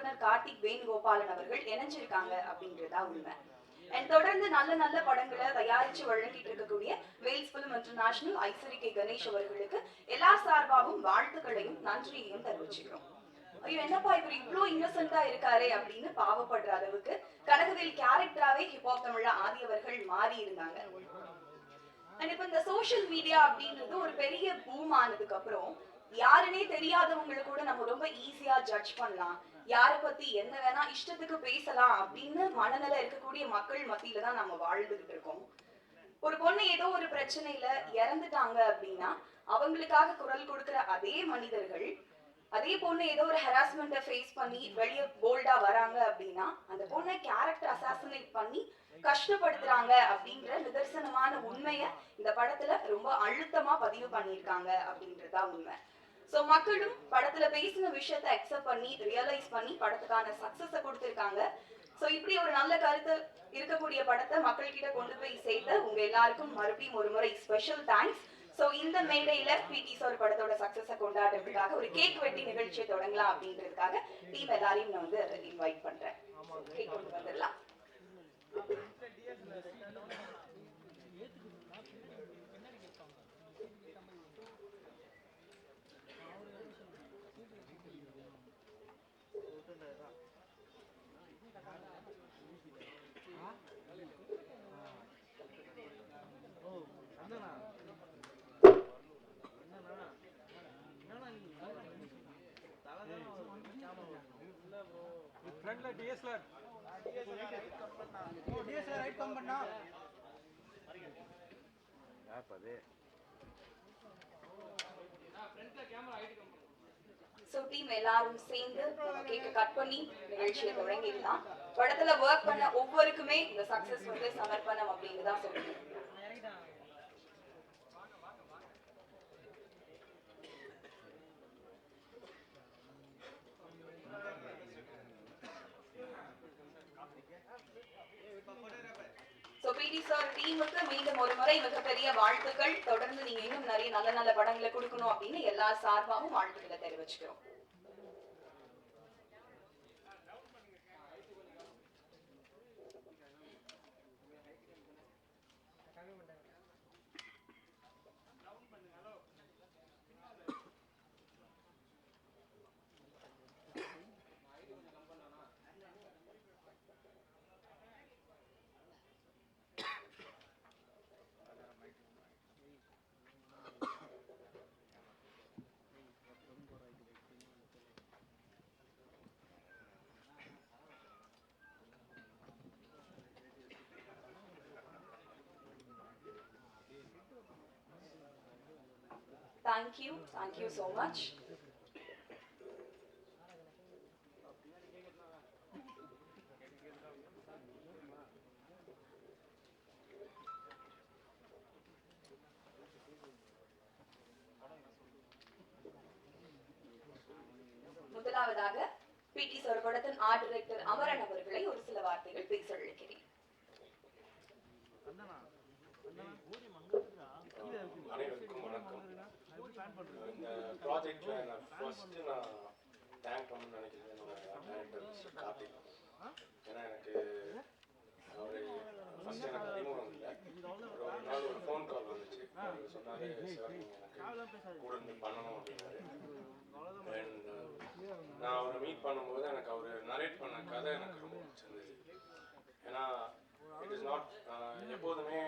இயக்குனர் கார்த்திக் வேணுகோபாலன் அவர்கள் இணைஞ்சிருக்காங்க அப்படின்றதா உண்மை. அண்ட் தொடர்ந்து நல்ல நல்ல படங்களை தயாரிச்சு வழங்கிட்டு இருக்கக்கூடிய Vels film international Ishari K Ganesh அவர்களுக்கு எல்லா சார்பாகவும் வாழ்த்துக்களையும் நன்றியையும் தெரிவிச்சுக்கிறோம். ஐயோ என்னப்பா இவர் இவ்வளோ இன்னசென்டா இருக்காரு அப்படின்னு பாவப்படுற அளவுக்கு கனகவேல் கேரக்டராவே ஹிப்ஹாப் தமிழா ஆதி அவர்கள் மாறி இருந்தாங்க. அண்ட் இப்ப இந்த சோசியல் மீடியா அப்படின்றது ஒரு பெரிய பூம் ஆனதுக்கு அப்புறம் யாருன்னே தெரியாதவங்களை கூட நம்ம ரொம்ப ஈஸியா ஜட்ஜ் பண்ணலாம், யாரை பத்தி என்ன வேணா இஷ்டத்துக்கு பேசலாம் அப்படின்னு மனநிலை இருக்கக்கூடிய மக்கள் மத்தியில தான் நம்ம வாழ்ந்துகிட்டு இருக்கோம். ஒரு பொண்ணு ஏதோ ஒரு பிரச்சனையில இறந்துட்டாங்க அப்படின்னா அவங்களுக்காக குரல் கொடுக்கிற அதே மனிதர்கள் அதே பொண்ணு ஏதோ ஒரு ஹராஸ்மெண்ட்டை ஃபேஸ் பண்ணி வெளியே போல்டா வராங்க அப்படின்னா அந்த பொண்ணை கேரக்டர் அசாசினேட் பண்ணி கஷ்டப்படுத்துறாங்க அப்படின்ற நிதர்சனமான உண்மையை இந்த படத்துல ரொம்ப அழுத்தமா பதிவு பண்ணியிருக்காங்க அப்படின்றதா உண்மை. சோ மக்களும் படத்துல பேசின விஷயத்தை அக்செப்ட் பண்ணி ரியலைஸ் பண்ணி படத்துக்கான சக்சஸ கொடுத்திருக்காங்க. சோ இப்படி ஒரு நல்ல கருத்து இருக்கக்கூடிய படத்தை மக்கள் கிட்ட கொண்டு போய் சேர்த்த உங்க எல்லாருக்கும் மறுபடியும் ஒரு முறை ஸ்பெஷல் தேங்க்ஸ். சோ இந்த மேடையில பிடி சார் படத்தோட சக்சஸ கொண்டாடுறதுக்காக ஒரு கேக் வெட்டி நிகழ்ச்சியை தொடங்கலாம் அப்படின்றதுக்காக டீம் எல்லாரையும் நான் வந்து இன்வைட் பண்றேன். கேக் கொண்டு வந்துடலாம். फ्रंटला डीएसएलआर डीएसएलआर राइट कम பண்ணா யார் பாதே ஃப்ரண்ட்ல கேமரா ஹைட் கம் பண்ணு. சோ டீம் எல்லாரும் சேர்ந்து கேக்க கட் பண்ணி நிகழ்ச்சியை தொடங்கிடலாம். படத்துல வர்க் பண்ண ஒவ்வொருக்குமே இந்த சக்சஸ் வந்து சமர்ப்பணம் அப்படின்னு தான் சொல்றேன். பிடி சார் டீமுக்கு மீண்டும் ஒரு முறை மிகப்பெரிய வாழ்த்துக்கள். தொடர்ந்து நீங்க இன்னும் நிறைய நல்ல நல்ல படங்களை கொடுக்கணும் அப்படின்னு எல்லா சார்பாகவும் வாழ்த்துக்களை தெரிவிச்சுக்கிறோம். Thank you so much. முதலாவதாக பிடி சார் படத்தின் ஆர்ட் டைரக்டர் அமரன் அவர்களை ஒரு சில வார்த்தைகள் பேச அழைக்கிறேன். அனைவருக்கும் வணக்கம். இந்த ப்ராஜெக்ட்ல நான் ஃபர்ஸ்ட் நான் தேங்க் பண்ணணும்னு நினைக்கிறேன் என்னோட டைரக்டர் மிஸ்டர் கார்த்திக். ஏன்னா எனக்கு அவர் ஃபர்ஸ்ட் எனக்கு அறிமுகம் இல்லை. ஒரு நாள் ஒரு ஃபோன் கால் வந்துச்சு. அவர் சொன்னார், சார் எனக்கு கூட இருந்து பண்ணணும் அப்படின்னாரு. அண்ட் நான் அவரை மீட் பண்ணும்போது எனக்கு அவர் நரேட் பண்ண கதை எனக்கு ரொம்ப பிடிச்சிருந்தது. ஏன்னா இட் இஸ் நாட் எப்போதுமே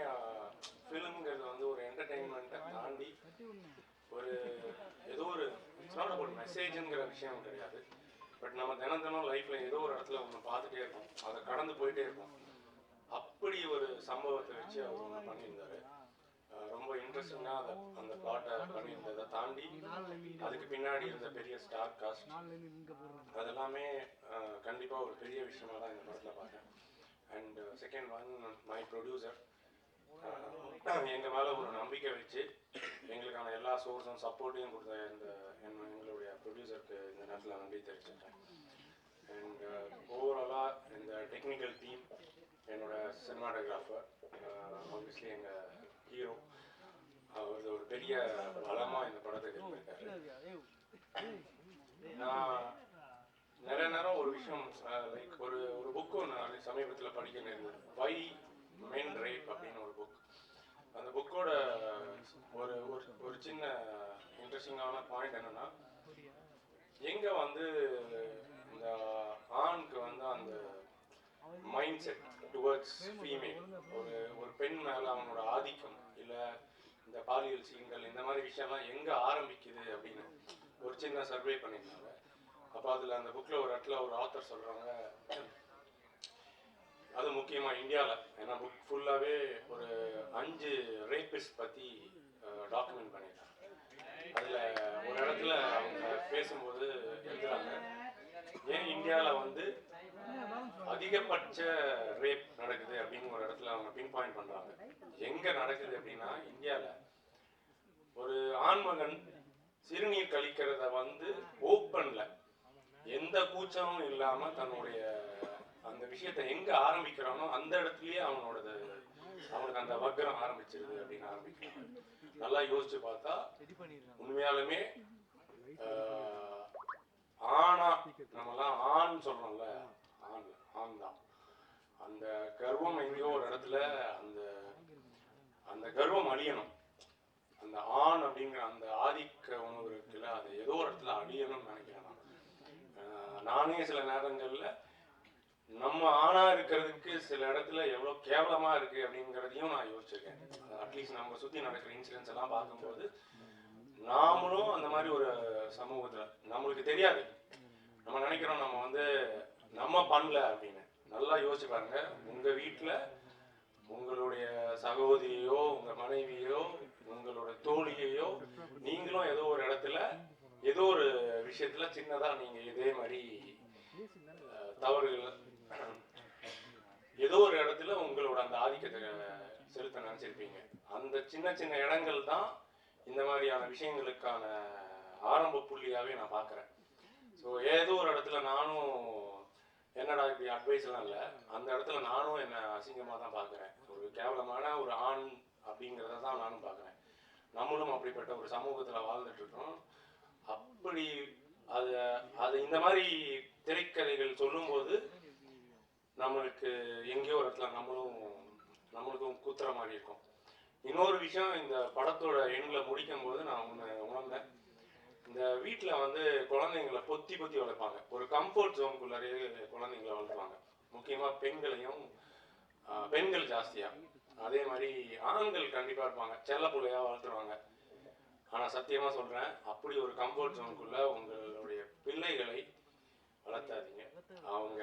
ஃபிலிம்ங்கிறது வந்து ஒரு என்டர்டெயின்மெண்ட்டை தாண்டி ஒரு ஏதோ ஒரு இட்ஸ் நாட் அபவுட் மெசேஜுங்கிற விஷயம் கிடையாது. பட் நம்ம தினம் தினம் லைஃப்பில் ஏதோ ஒரு இடத்துல ஒன்று பார்த்துட்டே இருக்கோம், அதை கடந்து போயிட்டே இருக்கோம். அப்படி ஒரு சம்பவத்தை வச்சு அவர் ஒன்று பண்ணியிருந்தார். ரொம்ப இன்ட்ரெஸ்டிங்காக அந்த பிளாட்டை பண்ணியிருந்ததை தாண்டி அதுக்கு பின்னாடி இருந்த பெரிய ஸ்டார் காஸ்ட் அதெல்லாமே கண்டிப்பாக ஒரு பெரிய விஷயமாக தான் இந்த படத்தில் பார்த்தேன். And second one my producer எங்கள் மேலே ஒரு நம்பிக்கை வச்சு எங்களுக்கான எல்லா சோர்ஸும் சப்போர்ட்டையும் கொடுத்த எங்களுடைய ப்ரொடியூசருக்கு இந்த நேரத்தில் நன்றி தெரிவிச்சிட்டேன். அண்ட் ஓவராலாக இந்த டெக்னிக்கல் டீம், என்னோட சினிமாட்டோகிராஃபர், ஆப்வியஸ்லி எங்கள் ஹீரோ, அவர் ஒரு பெரிய பலமாக இந்த படத்துக்கு இருந்திருக்காரு. நான் நிறைய நேரம் ஒரு விஷயம் லைக் ஒரு புக் ஒன்று சமீபத்தில் படிக்க நேர்ந்தது, வை மென் ரேப் அப்படின்னு ஒரு புக். அந்த புக்கோட ஒரு ஒரு சின்ன இன்ட்ரெஸ்டிங்கான பாயிண்ட் என்னன்னா, எங்க வந்து இந்த ஆணுக்கு வந்து அந்த மைண்ட் செட் டுவர்ட்ஸ் ஃபீமேல், ஒரு பெண் மேல அவனோட ஆதிக்கம் இல்லை இந்த பாலியல் சீன்கள் இந்த மாதிரி விஷயம்லாம் எங்க ஆரம்பிக்குது அப்படின்னு ஒரு சின்ன சர்வே பண்ணியிருந்தாங்க. அப்போ அதில் அந்த புக்கில் ஒரு இடத்துல ஒரு ஆத்தர் சொல்கிறாங்க, அது முக்கியமாக இந்தியாவில், ஏன்னா புக் ஃபுல்லாகவே ஒரு 5 ரேபிஸ்ட் பற்றி டாக்குமெண்ட் பண்ணியிருக்காங்க. அதில் ஒரு இடத்துல அவங்க பேசும்போது எழுதுறாங்க, ஏன் இந்தியாவில் வந்து அதிகபட்ச ரேப் நடக்குது அப்படின்னு ஒரு இடத்துல அவங்க பின் பாயிண்ட் பண்ணுறாங்க. எங்கே நடக்குது அப்படின்னா, இந்தியாவில் ஒரு ஆண்மகன் சிறுநீர் கழிக்கிறத வந்து ஓப்பன்ல எந்த கூச்சமும் இல்லாம தன்னுடைய அந்த விஷயத்தை எங்க ஆரம்பிக்கிறானோ அந்த இடத்துலயே அவனுக்கு அந்த வக்கரம் ஆரம்பிச்சிருது அப்படின்னு ஆரம்பிக்கிறாங்க. நல்லா யோசிச்சு பார்த்தா உண்மையாலுமே ஆனா நம்மலாம் ஆண் சொல்றோம்ல, ஆண் தான். அந்த கர்வம் எங்கேயோ ஒரு இடத்துல அந்த கர்வம் அழியணும். அந்த ஆண் அப்படிங்கிற அந்த ஆதிக்க உணவு இருக்குல்ல, அது ஏதோ ஒரு இடத்துல அழியணும்னு நினைக்கிறேன். நானே சில நேரங்கள்ல நம்ம ஆணா இருக்கிறதுக்கு சில இடத்துல எவ்வளவு கேவலமா இருக்கு அப்படிங்கிறதையும் நான் யோசிச்சிருக்கேன். அட்லீஸ்ட் நம்ம சுத்தி நடக்கிற இன்சிடென்ட்ஸ் எல்லாம் பார்க்கும்போது நாமளும் அந்த மாதிரி ஒரு சமூகத்துல நம்மளுக்கு தெரியாது, நம்ம நினைக்கிறோம் நம்ம வந்து நம்ம பண்ணல அப்படின்னு. நல்லா யோசிச்சு பாருங்க, உங்க வீட்டுல உங்களுடைய சகோதரியோ உங்க மனைவியோ உங்களோட தோழியையோ நீங்களும் ஏதோ ஒரு இடத்துல ஏதோ ஒரு விஷயத்துல சின்னதா நீங்க இதே மாதிரி தவறுகள் ஏதோ ஒரு இடத்துல உங்களோட அந்த ஆதிக்கத்தை செலுத்த நினைச்சிருப்பீங்க. அந்த சின்ன சின்ன இடங்கள் தான் இந்த மாதிரியான விஷயங்களுக்கான ஆரம்ப புள்ளியாவே நான் பாக்குறேன். ஸோ ஏதோ ஒரு இடத்துல நானும் என்னடா இப்படி அட்வைஸ் எல்லாம் இல்லை, அந்த இடத்துல நானும் என்ன அசிங்கமா தான் பாக்குறேன். ஒரு கேவலமான ஒரு ஆண் அப்படிங்கிறத தான் நானும் பாக்குறேன். நம்மளும் அப்படிப்பட்ட ஒரு சமூகத்துல வாழ்ந்துட்டு இருக்கோம். அப்படி அது இந்த மாதிரி திரைக்கதைகள் சொல்லும்போது நம்மளுக்கு எங்கேயோ ஒரு இடத்துல நம்மளுக்கும் குத்துற மாதிரி இருக்கும். இன்னொரு விஷயம், இந்த படத்தோட எண்ணில் முடிக்கும் போது நான் உணர்ந்தேன், இந்த வீட்டில் வந்து குழந்தைங்களை பொத்தி வளர்ப்பாங்க. ஒரு கம்ஃபர்ட் ஜோனுக்குள்ளே குழந்தைங்களை வளர்ப்பாங்க. முக்கியமாக பெண்கள் ஜாஸ்தியா, அதே மாதிரி ஆண்கள் கண்டிப்பா இருப்பாங்க, செல்ல பிள்ளையா வளர்த்துருவாங்க. ஆனா சத்தியமா சொல்றேன், அப்படி ஒரு கம்ஃபர்ட் ஜோனுக்குள்ள உங்களுடைய பிள்ளைகளை வளர்த்தாதீங்க. அவங்க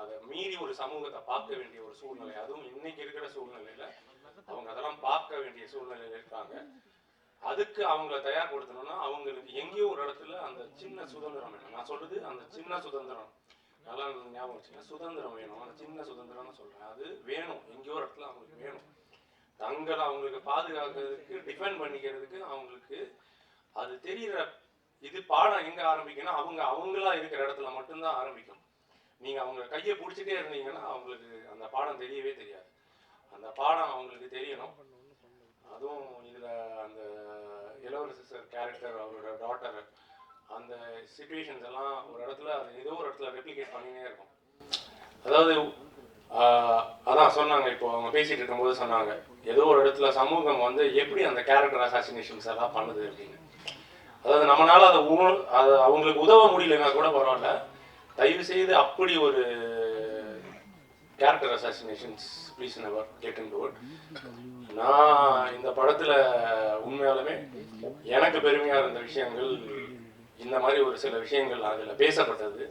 அதை மீறி ஒரு சமூகத்தை பார்க்க வேண்டிய ஒரு சூழ்நிலை, அதுவும் இன்னைக்கு இருக்கிற சூழ்நிலையில அவங்க அதெல்லாம் பார்க்க வேண்டிய சூழ்நிலையில இருக்காங்க. அதுக்கு அவங்களை தயார்படுத்தணும்னா அவங்களுக்கு எங்கேயோ ஒரு இடத்துல அந்த சின்ன சுதந்திரம் வேணும். நான் சொல்றது அந்த சின்ன சுதந்திரம், நல்லா ஞாபகம் வச்சுங்க, சுதந்திரம் வேணும். அந்த சின்ன சுதந்திரம்னு சொல்றேன், அது வேணும். எங்கேயோ ஒரு இடத்துல அவங்களுக்கு வேணும். தங்களை அவங்களுக்கு பாதுகாக்கிறதுக்கு, டிஃபெண்ட் பண்ணிக்கிறதுக்கு அவங்களுக்கு அது தெரியுற. இது பாடம் எங்க ஆரம்பிக்கணும், அவங்களா இருக்கிற இடத்துல மட்டும்தான் ஆரம்பிக்கும். நீங்க அவங்க கையை பிடிச்சிட்டே இருந்தீங்கன்னா அவங்களுக்கு அந்த பாடம் தெரியவே தெரியாது. அந்த பாடம் அவங்களுக்கு தெரியணும். அதுவும் இதுல அந்த இளவரசர் கேரக்டர், அவரோட டாட்டர், அந்த சிச்சுவேஷன்ஸ் எல்லாம் ஒரு இடத்துல ஏதோ ஒரு இடத்துல ரெப்ளிகேட் பண்ணினே இருக்கும். அதாவது அதான் சொன்னாங்க, இப்போ அவங்க பேசிட்டு இருக்கும்போது சொன்னாங்க, ஏதோ ஒரு இடத்துல சமூகம் வந்து எப்படி அந்த கேரக்டர் அசாசினேஷன்ஸ் எல்லாம் பண்ணுது அப்படின்னு. அதாவது நம்மளால அதை அவங்களுக்கு உதவ முடியலன்னா கூட பரவாயில்ல, தயவு செய்து அப்படி ஒரு character assassinations please never get into it. நான் இந்த படத்துல உண்மையாலுமே எனக்கு பெருமையா இருந்த விஷயங்கள், இந்த மாதிரி ஒரு சில விஷயங்கள் அதுல பேசப்பட்டது.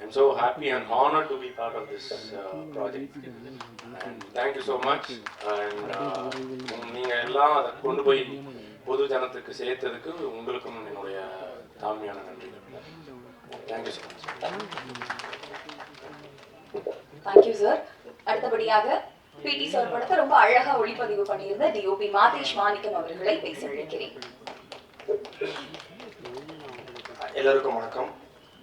I'm so happy and honored to be part of this project. And thank you so much. And நீங்க எல்லாம் அதை கொண்டு போய் பொது ஜனத்துக்கு சேர்த்ததுக்கு உங்களுக்கும் என்னுடைய தாழ்மையான நன்றிகள். Thank you so much. Thank you sir. அடுத்தபடியாக பிடி சார் படத்தை ரொம்ப அழகா ஒளிப்பதிவு பண்ணியிருந்த டிஓபி மாதேஷ் மாணிக்கம் அவர்களை பேச அழைக்கிறேன். எல்லாருக்கும் வணக்கம்.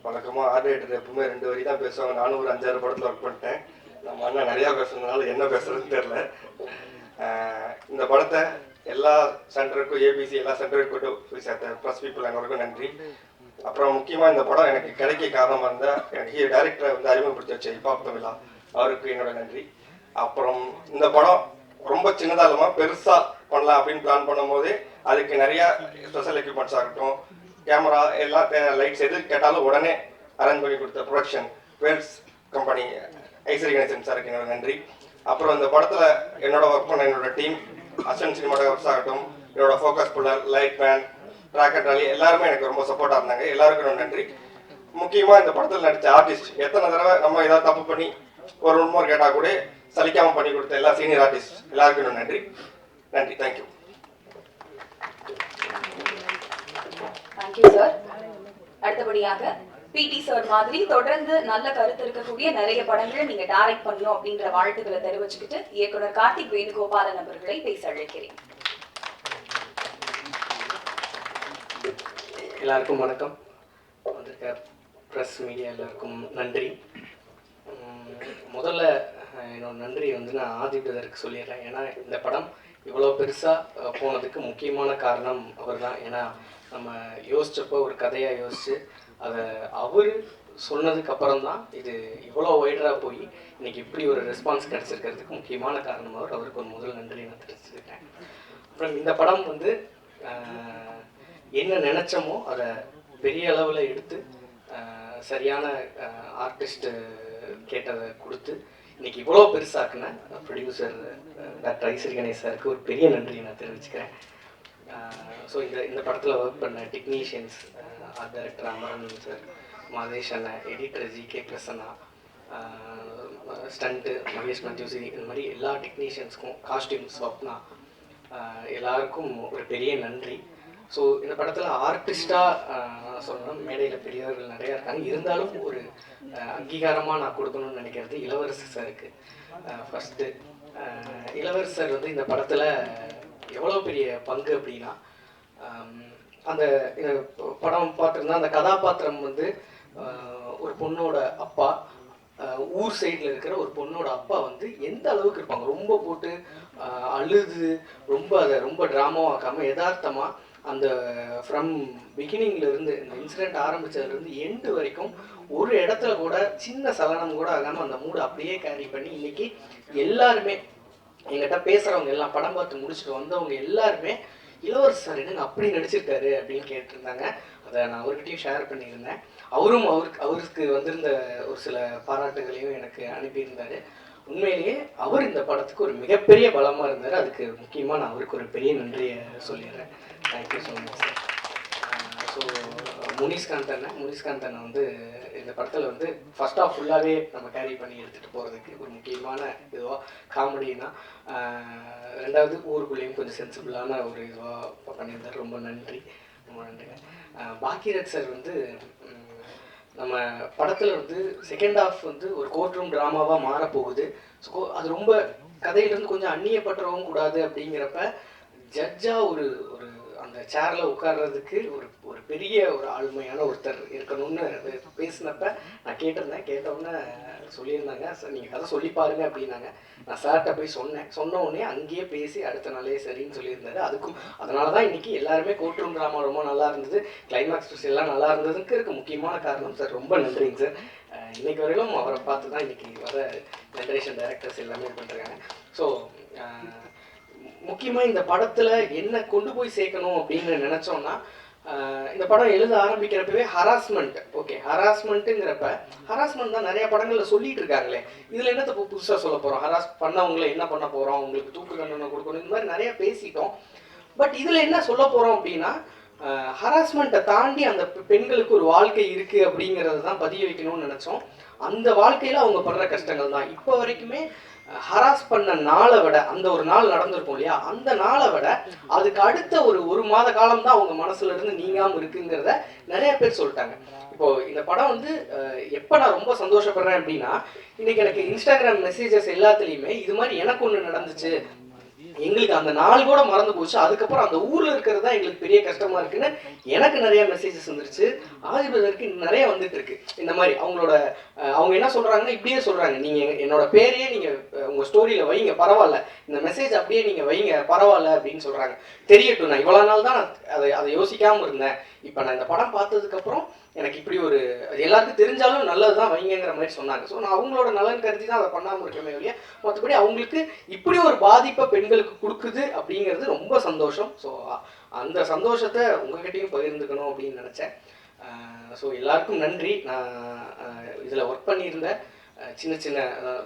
வழக்கமாக ஆர்டிரேட்டர் எப்பவுமே 2 வரி தான் பேசுவாங்க. நானும் ஒரு 5-6 படத்தில் ஒர்க் பண்ணிட்டேன். நம்ம அண்ணா நிறையா பேசுறதுனால என்ன பேசுறதுன்னு தெரியல. இந்த படத்தை எல்லா சென்டருக்கும், ஏபிசி எல்லா சென்டருக்கும் போய் சேர்த்த ப்ரெஸ் பீப்புள் அனைவருக்கும் நன்றி. அப்புறம் முக்கியமாக இந்த படம் எனக்கு கிடைக்க காரணமாக இருந்தால் எனக்கு டைரக்டரை வந்து அறிமுகப்படுத்தி வச்ச ஹிப்ஹாப் தமிழா அவருக்கு என்னோட நன்றி. அப்புறம் இந்த படம் ரொம்ப சின்னதாக இல்லாமல் பெருசாக பண்ணலாம் அப்படின்னு பிளான் பண்ணும்போது அதுக்கு நிறையா ஸ்பெஷல் எக்யூப்மெண்ட்ஸ் ஆகட்டும், கேமரா எல்லாம் லைட்ஸ் எது கேட்டாலும் உடனே அரேஞ்ச் பண்ணி கொடுத்த ப்ரொடக்ஷன் வேல்ஸ் கம்பெனி ஐஸ்வரி கணேசன் சாருக்கு என்னோட நன்றி. அப்புறம் இந்த படத்தில் என்னோட ஒர்க் பண்ண என்னோட டீம் அசன் சினிமாட்டோகிராஃபர்ஸ் ஆகட்டும், என்னோட ஃபோக்கஸ் புல்லர், லைட் மேன், ராக்கெட் ராலி எல்லாருமே எனக்கு ரொம்ப சப்போர்ட்டாக இருந்தாங்க. எல்லாருக்கும் என்னோட நன்றி. முக்கியமாக இந்த படத்தில் நடித்த ஆர்டிஸ்ட் எத்தனை தடவை நம்ம ஏதாவது தப்பு பண்ணி ஒரு உண்மை கேட்டால் கூட சலிக்காமல் பண்ணி கொடுத்த எல்லா சீனியர் ஆர்டிஸ்ட் எல்லாருக்கும் என்னோட நன்றி. நன்றி. தேங்க்யூ. Thank you sir. அடுத்தபடியாக பிடி சார் மாதிரி தொடர்ந்து நல்ல கருத்து இருக்கக்கூடிய நிறைய படங்களை நீங்க டைரக்ட் பண்ணணும் அப்படின்ற வாழ்த்துக்களை தெரிவிச்சுக்கிட்டு இயக்குனர் கார்த்திக் வேணுகோபாலன் அவர்களை பேச அழைக்கிறேன். எல்லாருக்கும் வணக்கம். வந்திருக்க ப்ரெஸ் மீடியா எல்லாருக்கும் நன்றி. முதல்ல என்னோட நன்றி வந்து நான் ஆதி பிரதருக்கு சொல்லிடுறேன். ஏன்னா இந்த படம் இவ்வளோ பெருசாக போனதுக்கு முக்கியமான காரணம் அவர் தான். ஏன்னா நம்ம யோசிச்சப்போ ஒரு கதையாக யோசித்து அதை அவர் சொன்னதுக்கு அப்புறம் தான் இது இவ்வளோ வைடராக போய் இன்னைக்கு இப்படி ஒரு ரெஸ்பான்ஸ் கிடச்சிருக்கிறதுக்கு முக்கியமான காரணம் அவருக்கு ஒரு முதல் நன்றி நான் தெரிஞ்சுக்கிட்டேன். அப்புறம் இந்த படம் வந்து என்ன நினச்சோமோ அதை பெரிய அளவில் எடுத்து சரியான ஆர்டிஸ்ட்டு கேட்டதை கொடுத்து இன்னைக்கு இவ்வளோ பெருசாக்குன ப்ரொடியூசர் டாக்டர் ஐஸ்வரி கணேஷ் சாருக்கு ஒரு பெரிய நன்றி நான் தெரிவிச்சுக்கிறேன். ஸோ இந்த படத்தில் ஒர்க் பண்ண technicians, art director Amaran sir, Madhesh அண்ணன், editor GK Prasanna, stunt Mahesh மத்யூசி, இந்த மாதிரி எல்லா டெக்னீஷியன்ஸ்க்கும், காஸ்டியூம் ஸ்வப்னா, எல்லாருக்கும் ஒரு பெரிய நன்றி. ஸோ இந்த படத்தில் ஆர்டிஸ்டாக சொல்லணும், மேடையில் பெரியவர்கள் நிறையா இருக்காங்க. இருந்தாலும் ஒரு அங்கீகாரமாக நான் கொடுக்கணும்னு நினைக்கிறது இளவரசர் சாருக்கு. ஃபஸ்ட்டு இளவரசர் வந்து இந்த படத்தில் எவ்வளோ பெரிய பங்கு அப்படின்னா, அந்த படம் பார்த்துருந்தா அந்த கதாபாத்திரம் வந்து ஒரு பொண்ணோட அப்பா, ஊர் சைடில் இருக்கிற ஒரு பொண்ணோட அப்பா வந்து எந்த அளவுக்கு இருப்பாங்க, ரொம்ப போட்டு அழுது ரொம்ப ட்ராமாவாக்காமல் யதார்த்தமாக அந்த ஃப்ரம் பிகினிங்லேருந்து இந்த இன்சிடெண்ட் ஆரம்பித்ததுலேருந்து எண்டு வரைக்கும் ஒரு இடத்துல கூட சின்ன சலனம் கூட ஆகாமல் அந்த மூடு அப்படியே கேரி பண்ணி இன்னைக்கு எல்லாருமே எங்கிட்ட பேசுகிறவங்க எல்லாம் படம் பார்த்து முடிச்சுட்டு வந்தவங்க எல்லாருமே இளவரசர் சார் என்னங்க அப்படி நடிச்சிருக்காரு அப்படின்னு கேட்டிருந்தாங்க. அதை நான் அவர்கிட்டையும் ஷேர் பண்ணியிருந்தேன். அவரும் அவருக்கு வந்திருந்த ஒரு சில பாராட்டுகளையும் எனக்கு அனுப்பியிருந்தார். உண்மையிலேயே அவர் இந்த படத்துக்கு ஒரு மிகப்பெரிய பலமாக இருந்தார். அதுக்கு முக்கியமாக நான் அவருக்கு ஒரு பெரிய நன்றியை சொல்லிடுறேன். Thank you so much sir. So Munishkanth அண்ணன் வந்து இந்த படத்தில் வந்து ஃபர்ஸ்ட் ஆஃப் ஃபுல்லாகவே நம்ம கேரி பண்ணி எடுத்துகிட்டு போகிறதுக்கு ஒரு முக்கியமான இதுவாக காமெடினா, ரெண்டாவது ஊருக்குள்ளேயும் கொஞ்சம் சென்சிபிளான ஒரு இதுவாக பண்ணியிருந்தார். ரொம்ப நன்றிங்க. பாக்கியராஜ் சார் வந்து நம்ம படத்தில் வந்து செகண்ட் ஹாஃப் வந்து ஒரு கோர்ட் ரூம் ட்ராமாவாக மாறப்போகுது. ஸோ அது ரொம்ப கதையிலேருந்து கொஞ்சம் அந்நியப்பட்டுறவும் கூடாது அப்படிங்கிறப்ப ஜட்ஜாக ஒரு அந்த சேரில் உட்கார்றதுக்கு ஒரு பெரிய ஒரு ஆளுமையான ஒருத்தர் இருக்கணும்னு பேசினப்ப நான் கேட்டவுடனே சொல்லியிருந்தாங்க, சார் நீங்கள் கதை சொல்லி பாருங்க அப்படின்னாங்க. நான் சார்கிட்ட போய் சொன்ன உடனே அங்கேயே பேசி அடுத்த நாளே சரின்னு சொல்லியிருந்தாரு. அதனால தான் இன்றைக்கி எல்லாருமே கோர்ட் ரூம் ட்ராமா ரொம்ப நல்லா இருந்தது, கிளைமேக்ஸ் ட்விஸ்ட் எல்லாம் நல்லா இருந்ததுக்கு இருக்க முக்கியமான காரணம் சார். ரொம்ப நன்றிங்க சார். இன்னைக்கு வரையிலும் அவரை பார்த்து தான் இன்றைக்கி வர ஜென்ரேஷன் டைரக்டர்ஸ் எல்லாமே இது பண்ணுறாங்க. ஸோ முக்கியமாக இந்த படத்தில் என்ன கொண்டு போய் சேர்க்கணும் அப்படின்னு நினச்சோன்னா, இந்த படம் எழுத ஆரம்பிக்கிறப்பவே ஹராஸ்மெண்ட், ஓகே ஹராஸ்மெண்ட்டுங்கிறப்ப ஹராஸ்மெண்ட் தான் நிறைய படங்களில் சொல்லிட்டு இருக்காங்களே, இதில் என்னத்தை புதுசாக சொல்ல போகிறோம், ஹராஸ் பண்ணவங்களை என்ன பண்ண போகிறோம், அவங்களுக்கு தூக்கு தண்டனை கொடுக்கணும், இந்த மாதிரி நிறையா பேசிட்டோம். பட் இதில் என்ன சொல்ல போகிறோம் அப்படின்னா, ஹராஸ்மெண்ட்டை தாண்டி அந்த பெண்களுக்கு ஒரு வாழ்க்கை இருக்குது அப்படிங்கிறது தான் பதிய வைக்கணும்னு நினச்சோம். அந்த வாழ்க்கையில் அவங்க படுற கஷ்டங்கள் தான் இப்போ வரைக்குமே ஹராஸ் பண்ண நாளை விட, அந்த ஒரு நாள் நடந்திருக்கும் இல்லையா, அந்த நாளை விட அதுக்கு அடுத்த ஒரு மாத காலம் தான் அவங்க மனசுல இருந்து நீங்காம இருக்குங்கிறத நிறைய பேர் சொல்லிட்டாங்க. இப்போ இந்த படம் வந்து எப்போ நான் ரொம்ப சந்தோஷப்படுறேன் அப்படின்னா, இன்னைக்கு எனக்கு இன்ஸ்டாகிராம் மெசேஜஸ் எல்லாத்துலேயுமே இது மாதிரி எனக்கு ஒன்று நடந்துச்சு, எங்களுக்கு அந்த நாள் கூட மறந்து போச்சு. அதுக்கப்புறம் அந்த ஊரில் இருக்கிறது தான் எங்களுக்கு பெரிய கஷ்டமாக இருக்குன்னு எனக்கு நிறைய மெசேஜஸ் வந்துருச்சு. ஆதி பிரதருக்கு நிறைய வந்துட்டு இருக்கு. இந்த மாதிரி அவங்க என்ன சொல்கிறாங்கன்னா, இப்படியே சொல்கிறாங்க, நீங்கள் என்னோட பேரையே நீங்கள் உங்கள் ஸ்டோரியில் வைங்க, பரவாயில்ல, இந்த மெசேஜ் அப்படியே நீங்கள் வைங்க, பரவாயில்ல அப்படின்னு சொல்கிறாங்க. தெரியட்டும், நான் இவ்வளோ நாள் தான் அதை யோசிக்காமல் இருந்தேன். இப்போ நான் இந்த படம் பார்த்ததுக்கப்புறம் எனக்கு இப்படி ஒரு எல்லாருக்கும் தெரிஞ்சாலும் நல்லது தான் வைங்கிற மாதிரி சொன்னாங்க. ஸோ நான் அவங்களோட நலன் கருதி தான் அதை பண்ணாமல் இருக்கமே ஒழிய, மற்றபடி அவங்களுக்கு இப்படி ஒரு பாதிப்பை பெண்களுக்கு கொடுக்குது அப்படிங்கிறது ரொம்ப சந்தோஷம். ஸோ அந்த சந்தோஷத்தை உங்ககிட்டையும் பகிர்ந்துக்கணும் அப்படின்னு நினச்சேன். ஸோ எல்லாருக்கும் நன்றி. நான் இதில் ஒர்க் பண்ணியிருந்த சின்ன சின்ன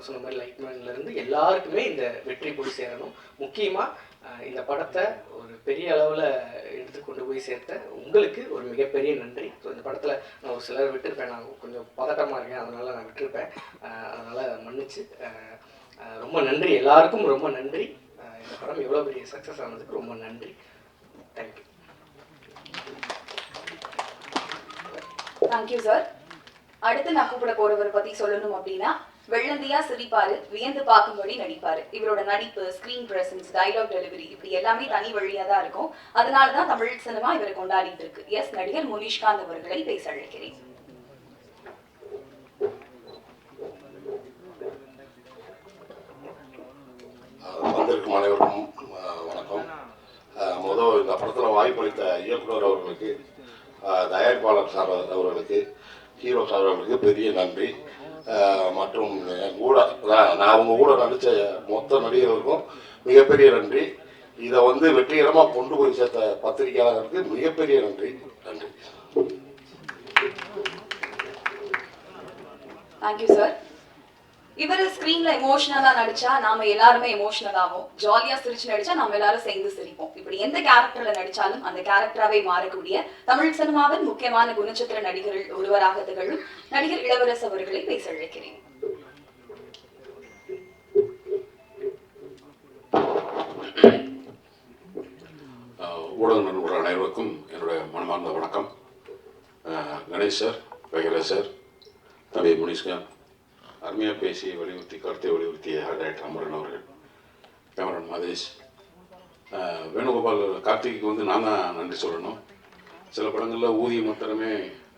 சொன்ன மாதிரி லைட்மேன்லேருந்து எல்லாருக்குமே இந்த வெற்றி போய் சேரணும். முக்கியமாக இந்த படத்தை ஒரு பெரிய அளவில் எடுத்து கொண்டு போய் சேர்த்த உங்களுக்கு ஒரு மிகப்பெரிய நன்றி. ஸோ இந்த படத்தில் நான் ஒரு சிலர் விட்டுருப்பேன், நான் கொஞ்சம் பதட்டமாக இருக்கேன், அதனால் நான் விட்டுருப்பேன். அதனால் மன்னிச்சு ரொம்ப நன்றி, எல்லாருக்கும் ரொம்ப நன்றி. இந்த படம் எவ்வளோ பெரிய சக்ஸஸ் ஆனதுக்கு ரொம்ப நன்றி. தேங்க்யூ. Thank you sir. அடுத்து நான் கூப்பிட போறவரை பத்தி சொல்லணும் அப்படின்னா, வெள்ளந்தியா சிரிப்பாரு, வியந்து பார்க்கும்படி நடிப்பாரு. இவரோட நடிப்பு, ஸ்கிரீன் பிரசன்ஸ், டைலாக் டெலிவரி இப்படி எல்லாமே தனி வழியா தான் இருக்கும். அதனாலதான் தமிழ் சினிமா இவரை கொண்டாடிட்டு இருக்கு. எஸ், நடிகர் முனிஷ்காந்த் அவர்களை பேச அழைக்கிறேன். வந்திருக்கும் அனைவருக்கும் வணக்கம். முதல் இந்த படத்தில் வாய்ப்பளித்த இயக்குனர் அவர்களுக்கு, தயாரிப்பாளர் சார் அவர்களுக்கு, ஹீரோ சார் அவர்களுக்கு பெரிய நன்றி. மற்றும் கூட நான் உங்கள் கூட நடித்த மொத்த நடிகர்களுக்கும் மிகப்பெரிய நன்றி. இதை வெற்றிகரமாக கொண்டு போய் சேர்த்த பத்திரிகையாளர்களுக்கு மிகப்பெரிய நன்றி. நன்றி. Thank you sir. இவர் ஸ்கிரீன்ல எமோஷனலா நடிச்சா நாம எல்லாருமே எமோஷனல் ஆகும், ஜாலியா சிரிச்சு நடிச்சா நம்ம எல்லாரும் சேர்ந்து சிரிப்போம். இப்படி எந்த கேரக்டர்ல நடிச்சாலும் அந்த கேரக்டராவே மாறக்கூடிய தமிழ் சினிமாவின் முக்கியமான குணச்சித்திர நடிகர்கள் ஒருவராக திகழும் நடிகர் இளவரசு அவர்களை பேச அழைக்கிறேன். ஊடக நண்பர்கள் அனைவருக்கும் என்னுடைய மனமார்ந்த வணக்கம். கணேஷ் சார், வைகரேஷ் சார், தம்பி முனிஷ்காந்த், அருமையாக பேசி கருத்தை வலியுறுத்திய டைரக்டர் அமரன் அவர்கள், கேமரன் மாதேஷ், வேணுகோபால், கார்த்திக்கு நான் தான் நன்றி சொல்லணும். சில படங்களில் ஊதியம் மாத்திரமே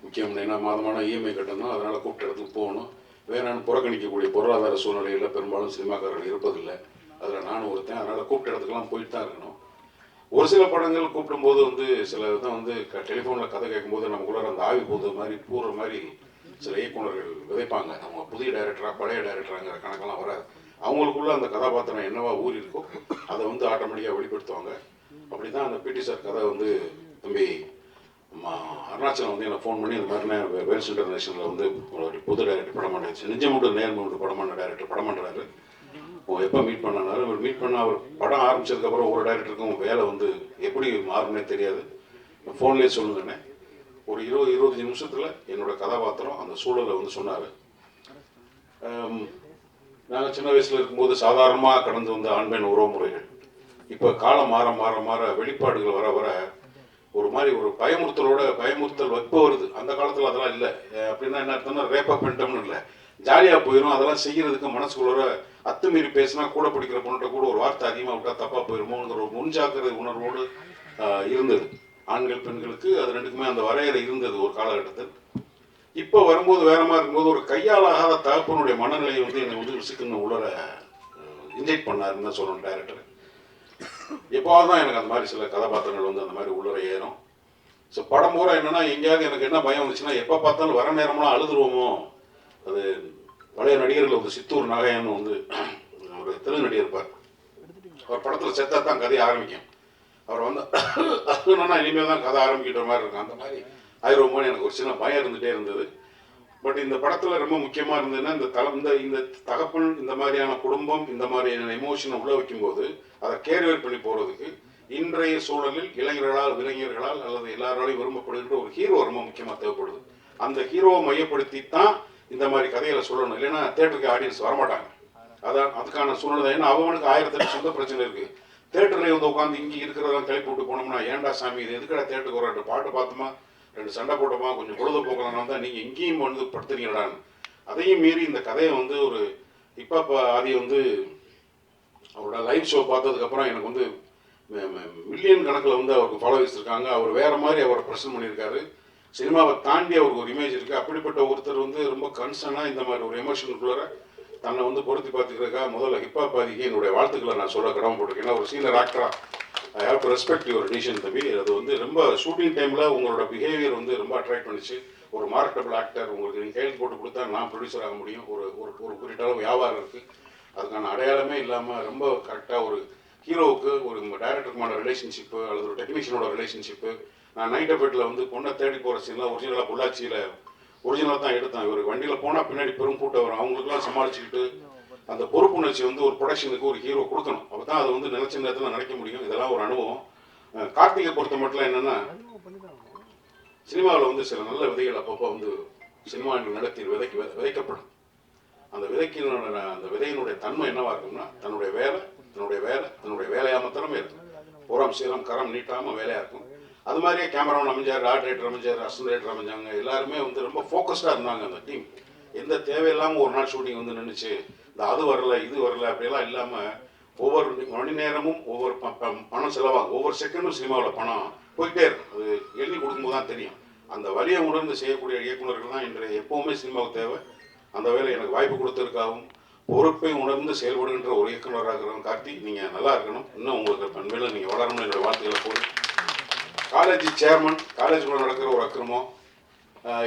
முக்கியம், ஏன்னா மாதமான இஎம்ஐ கட்டணும், அதனால் கூப்பிட்ட இடத்துக்கு போகணும். வேணான்னு புறக்கணிக்கக்கூடிய பொருளாதார சூழ்நிலையில் பெரும்பாலும் சினிமாக்காரர்கள் இருப்பதில்லை. அதில் நானும் ஒருத்தன். அதனால் கூப்பிட்ட இடத்துக்குலாம் போயிட்டு தான் இருக்கணும். ஒரு சில படங்கள் கூப்பிடும்போது சில தான் டெலிஃபோனில் கதை கேட்கும்போது நமக்குள்ளார அந்த ஆவி போகிற மாதிரி சில இயக்குநர்கள் விதைப்பாங்க. அவங்க புதிய டைரக்டரா பழைய டைரக்டராங்கிற கணக்கெல்லாம் வராது. அவங்களுக்குள்ள அந்த கதாபாத்திரம் என்னவா ஊறி இருக்கோ அதை ஆட்டோமேட்டிக்காக வெளிப்படுத்துவாங்க. அப்படி தான் அந்த பிடி சார் கதை தம்பி அருணாச்சலம் என்னை ஃபோன் பண்ணி இந்த மாதிரி வேல்ஸ் இன்டர்நேஷனலில் ஒரு புது டைரக்டர் படம் பண்ணுறாரு, நிஜமுண்டு நேர்முண்டு படம் பண்ண டைரக்டர் படம் பண்ணுறாரு, எப்போ மீட் பண்ணாரு. அவர் மீட் பண்ண அவர் படம் ஆரம்பிச்சதுக்கப்புறம் ஒரு டைரக்டருக்கும் வேலை எப்படி மாறும்னே தெரியாது. ஃபோன்லேயே சொல்லுங்கண்ணே. ஒரு 20-25 நிமிஷத்தில் என்னோட கதாபாத்திரம் அந்த சூழலை சொன்னார். நாங்கள் சின்ன வயசில் இருக்கும்போது சாதாரணமாக கடந்து வந்த ஆண்பெண் உறவு முறைகள் இப்போ காலம் மாற மாற மாற வெளிப்பாடுகள் வர வர ஒரு மாதிரி ஒரு பயமுறுத்தல் வைப்ப வருது. அந்த காலத்தில் அதெல்லாம் இல்லை. அப்படின்னா என்ன அர்த்தம்னா, ரேப்பா பண்ணிட்டோம்னு இல்லை, ஜாலியாக போயிடும். அதெல்லாம் செய்கிறதுக்கு மனசுக்குள்ள அத்துமீறி பேசினா கூட பிடிக்கிற பொண்ணுகிட்ட கூட ஒரு வார்த்தை அதிகமாக விட்டா தப்பாக போயிருமோங்கிற ஒரு முன்ஜாக்கிரதை உணர்வோடு இருந்தது. ஆண்கள் பெண்களுக்கு அது ரெண்டுக்குமே அந்த வரையறை இருந்தது ஒரு காலகட்டத்தில். இப்போ வரும்போது வேற மாதிரி இருக்கும்போது ஒரு கையாளாகாத தகப்பனுடைய மனநிலையை என்னை விசிக்கணும் உள்ளர இன்ஜெக்ட் பண்ணாருன்னு தான் சொல்லணும் டைரக்டர். எப்போவாது தான் எனக்கு அந்த மாதிரி சில கதாபாத்திரங்கள் அந்த மாதிரி உள்ளர ஏறும். ஸோ படம் பூரா என்னன்னா, எங்கேயாவது எனக்கு என்ன பயம் வந்துச்சுன்னா, எப்போ பார்த்தாலும் வர நேரம்லாம் அழுதுருவோமோ. அது பழைய நடிகர்கள் சித்தூர் நாகையான்னு ஒரு தெலுங்கு நடிகர் இருப்பார். அவர் படத்தில் செத்தா தான் கதையை ஆரம்பிக்கும். அவர் அதுனா இனிமேல் தான் கதை ஆரம்பிக்கிற மாதிரி இருக்கும். அந்த மாதிரி ஆயிரமோன்னு எனக்கு ஒரு சின்ன பயம் இருந்துகிட்டே இருந்தது. பட் இந்த படத்தில் ரொம்ப முக்கியமாக இருந்ததுன்னா, இந்த தகப்பன், இந்த மாதிரியான குடும்பம், இந்த மாதிரியான எமோஷனை உள்ள வைக்கும்போது அதை கேரியர் பண்ணி போகிறதுக்கு இன்றைய சூழலில் இளைஞர்களால் அல்லது எல்லாராலையும் விரும்பப்படுகின்ற ஒரு ஹீரோ ரொம்ப முக்கியமாக தேவைப்படுது. அந்த ஹீரோவை மையப்படுத்தி தான் இந்த மாதிரி கதைகளை சொல்லணும். இல்லைன்னா தேட்டருக்கு ஆடியன்ஸ் வரமாட்டாங்க. அதான் அதுக்கான சூழ்நிலை. ஏன்னா அவனுக்கு 1008 சொந்த பிரச்சனை இருக்குது. தேட்டரில் உட்காந்து இங்கே இருக்கிறதெல்லாம் கிளப்பி விட்டு போனோம்னா, ஏன்டா சாமி இது எதுக்கடா தேட்டருக்கு ஒரு 2 பாட்டு பார்த்தோமா, 2 சண்டை போட்டோமா, கொஞ்சம் பொழுதுபோக்கலாம் தான் நீங்கள் எங்கேயும் படுத்துறீங்கடான்னு. அதையும் மீறி இந்த கதையை ஒரு இப்போ ஆதி அவரோட லைவ் ஷோ பார்த்ததுக்கப்புறம் எனக்கு வந்து மில்லியன் கணக்கில் வந்து அவருக்கு ஃபாலோவர்ஸ் இருக்காங்க. அவர் வேறு மாதிரி அவரை ப்ரெசென்ட் பண்ணியிருக்காரு. சினிமாவை தாண்டி அவருக்கு ஒரு இமேஜ் இருக்குது. அப்படிப்பட்ட ஒருத்தர் வந்து ரொம்ப கன்சர்னாக இந்த மாதிரி ஒரு எமோஷனுக்குள்ளே தன்னை வந்து பொருத்தி பார்த்துக்கிறதுக்காக முதல்ல ஹிப்ஹாப் பாதிக்கு என்னுடைய வாழ்த்துக்களை நான் சொல்ல கடமைப்பட்டிருக்கேன். ஏன்னா ஒரு சீனியர் ஆக்டராக I have to respect your decision தம்பி. அது வந்து ரொம்ப ஷூட்டிங் டைமில் உங்களோட பிஹேவியர் வந்து ரொம்ப அட்ராக்ட் பண்ணிச்சு. ஒரு மார்க்கெட்டபிள் ஆக்டர், உங்களுக்கு நீங்கள் கையில் போட்டு கொடுத்தா நான் ப்ரொடியூசர் ஆக முடியும். ஒரு ஒரு ஒரு குறிப்பிட்ட அளவு வியாபாரம் இருக்குது. அதுக்கான அடையாளமே இல்லாமல் ரொம்ப கரெக்டாக ஒரு ஹீரோவுக்கு ஒரு டைரக்டருக்குமான ரிலேஷன்ஷிப்பு அல்லது ஒரு டெக்னீஷியனோட ரிலேஷன்ஷிப்பு. நான் நைட் எஃபெக்டில் வந்து பொண்ணை தேடி போகிற சீன்லாம் ஒரிஜினலாக பொள்ளாச்சியில் ஒரிஜினலாக தான் எடுத்தேன். இவர் வண்டியில் போனால் பின்னாடி பெரும் கூட்டம் வரும். அவங்களுக்குலாம் சமாளிச்சுக்கிட்டு அந்த பொறுப்புணர்ச்சி வந்து ஒரு ப்ரொடக்ஷனுக்கு ஒரு ஹீரோ கொடுக்கணும். அப்போ தான் அதை வந்து நினைச்ச நேரத்தில் நினைக்க முடியும். இதெல்லாம் ஒரு அனுபவம். கார்த்திகை பொறுத்த மட்டும் என்னென்னா, சினிமாவில் வந்து சில நல்ல விதைகள் அப்பப்போ வந்து சினிமா நடத்தி விதைக்கப்படும். அந்த அந்த விதையினுடைய தன்மை என்னவா இருக்கும்னா, தன்னுடைய வேலையாக மாத்திரமே இருக்கும். புறம் சீரம் கரம் நீட்டாமல் வேலையாக இருக்கும். அது மாதிரியே கேமராமேன் அமைஞ்சார், ஆர்ட் ரைட்டர் அமைஞ்சார், அசிஸ்டன்ட் ரைட்டர் அமைஞ்சாங்க. எல்லாருமே வந்து ரொம்ப ஃபோக்கஸ்டாக இருந்தாங்க. அந்த டீம் எந்த தேவையில்லாமல் ஒரு நாள் ஷூட்டிங் வந்து நின்றுச்சு, அது வரல இது வரல அப்படியெல்லாம் இல்லாமல் ஒவ்வொரு மணி நேரமும் ஒவ்வொரு பணம் செலவாகும். ஒவ்வொரு செகண்டும் சினிமாவில் பணம் போயிட்டே இருக்கும். அது எழுதி கொடுக்கும்போது தான் தெரியும். அந்த வலியை உணர்ந்து செய்யக்கூடிய இயக்குநர்கள் தான் இன்றைய எப்போவுமே சினிமாவுக்கு தேவை. அந்த வேலை எனக்கு வாய்ப்பு கொடுத்ததுக்காகவும் பொறுப்பை உணர்ந்து செயல்படுகின்ற ஒரு இயக்குநராக இருக்கிறவங்க கார்த்தி, நீங்கள் நல்லா இருக்கணும். இன்னும் உங்களுக்கு பண்பையில் நீங்கள் வளரணும்னு என்னோடய வார்த்தைகளை போய் காலேஜ் சேர்மன், காலேஜுக்குள்ள நடக்கிற ஒரு அக்கிரமம்,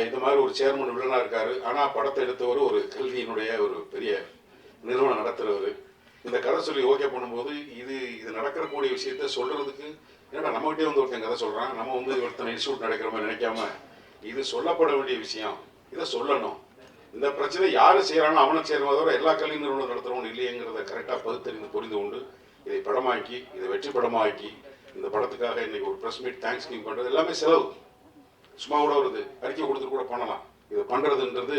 இந்த மாதிரி ஒரு சேர்மன் வில்லனாக இருக்கார். ஆனால் படத்தை எடுத்தவர் ஒரு கல்வியினுடைய ஒரு பெரிய நிறுவனம் நடத்துகிறவர். இந்த கதை சொல்லி ஓகே பண்ணும்போது இது நடக்கக்கூடிய விஷயத்த சொல்கிறதுக்கு ஏன்னா நம்மகிட்டே வந்து ஒருத்தன் கதை சொல்கிறான், நம்ம வந்து ஒருத்தனை இன்ஸ்டியூட் நடக்கிற மாதிரி நினைக்காம இது சொல்லப்பட வேண்டிய விஷயம், இதை சொல்லணும். இந்த பிரச்சனை யார் செய்கிறானோ அவனை செய்கிறவங்க தவிர எல்லா கல்வி நிறுவனம் நடத்துகிறவங்க இல்லையங்கிறத கரெக்டாக பகுத்தறிந்து புரிந்து கொண்டு இதை படமாக்கி, இதை வெற்றி படமாக்கி இந்த படத்துக்காக இன்னைக்கு ஒரு ப்ரெஸ் மீட் தேங்க்ஸ் கிவிங் பண்ணுறது எல்லாமே செலவு. சும்மா கூட வருது, அறிக்கை கொடுத்துட்டு கூட பண்ணலாம். இதை பண்ணுறதுன்றது